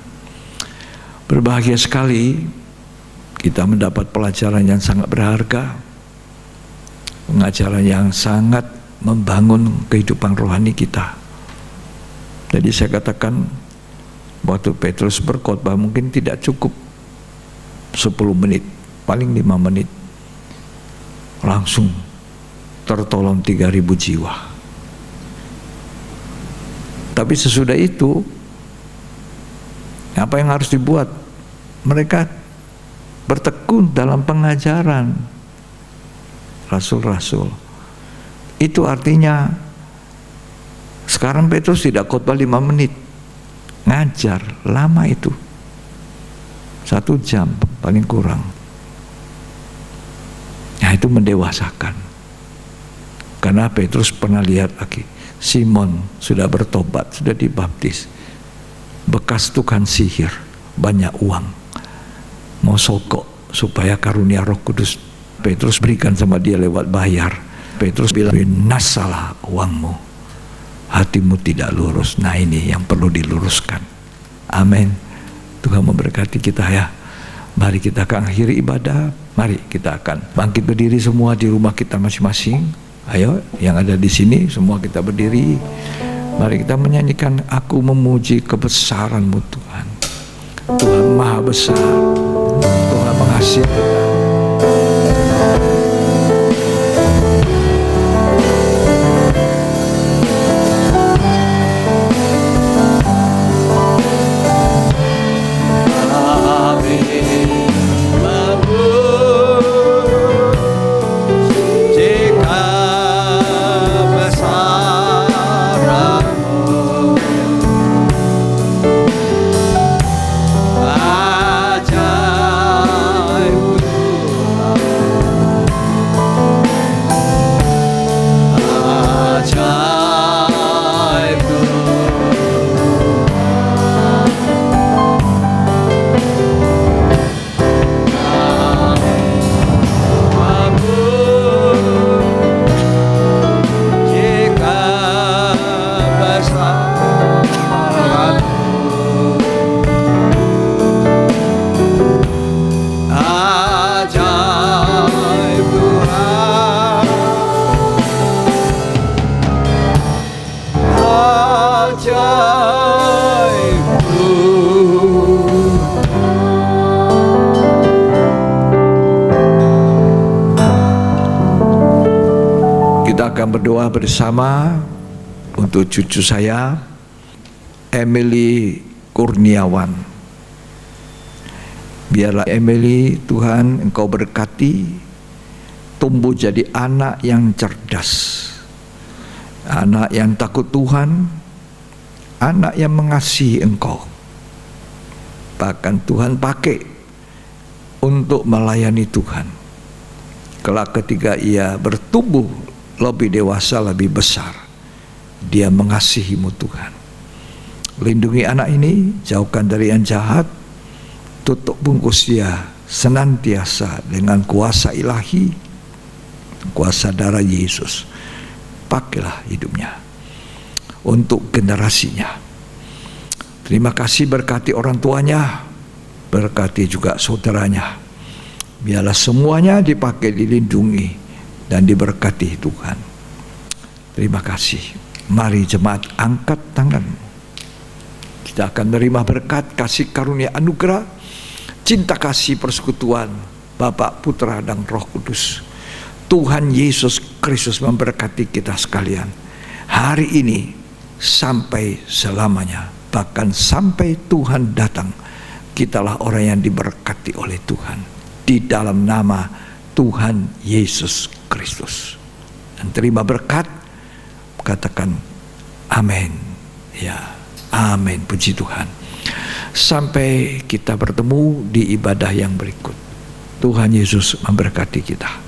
Berbahagia sekali kita mendapat pelajaran yang sangat berharga, pengajaran yang sangat membangun kehidupan rohani kita. Jadi saya katakan, waktu Petrus berkhotbah mungkin tidak cukup 10 menit, paling 5 menit langsung tertolong 3.000 jiwa. Tapi sesudah itu, apa yang harus dibuat? Mereka bertekun dalam pengajaran rasul-rasul. Itu artinya sekarang Petrus tidak khotbah 5 menit, ngajar lama itu 1 jam paling kurang. Nah, itu mendewasakan. Karena Petrus pernah lihat lagi, Simon sudah bertobat, sudah dibaptis, bekas tukang sihir, banyak uang, mau sokok supaya karunia Roh Kudus. Petrus berikan sama dia lewat bayar. Petrus bilang, "Nasalah uangmu, hatimu tidak lurus." Nah, ini yang perlu diluruskan. Amin. Tuhan memberkati kita ya. Mari kita akan akhiri ibadah. Mari kita akan bangkit berdiri semua di rumah kita masing-masing. Ayo, yang ada di sini semua kita berdiri. Mari kita menyanyikan, "Aku memuji kebesaran-Mu Tuhan." Tuhan Maha Besar. Tuhan mengasihi kita. akan berdoa bersama untuk cucu saya, Emily Kurniawan. Biarlah Emily, Tuhan Engkau berkati, tumbuh jadi anak yang cerdas, anak yang takut Tuhan, anak yang mengasihi Engkau. Bahkan Tuhan pakai untuk melayani Tuhan. Kelak ketika ia bertumbuh lebih dewasa, lebih besar, dia mengasihi-Mu Tuhan. Lindungi anak ini, jauhkan dari yang jahat, tutup bungkus dia senantiasa dengan kuasa ilahi, kuasa darah Yesus. Pakailah hidupnya untuk generasinya. Terima kasih, berkati orang tuanya, berkati juga saudaranya. Biarlah semuanya dipakai, dilindungi, dan diberkati Tuhan. Terima kasih. Mari jemaat angkat tangan. Kita akan menerima berkat, kasih karunia anugerah, cinta kasih persekutuan Bapa, Putra, dan Roh Kudus. Tuhan Yesus Kristus memberkati kita sekalian hari ini sampai selamanya. Bahkan sampai Tuhan datang, kitalah orang yang diberkati oleh Tuhan di dalam nama Tuhan Yesus Kristus. Dan terima berkat, katakan amin. Ya, amin, puji Tuhan. Sampai kita bertemu di ibadah yang berikut. Tuhan Yesus memberkati kita.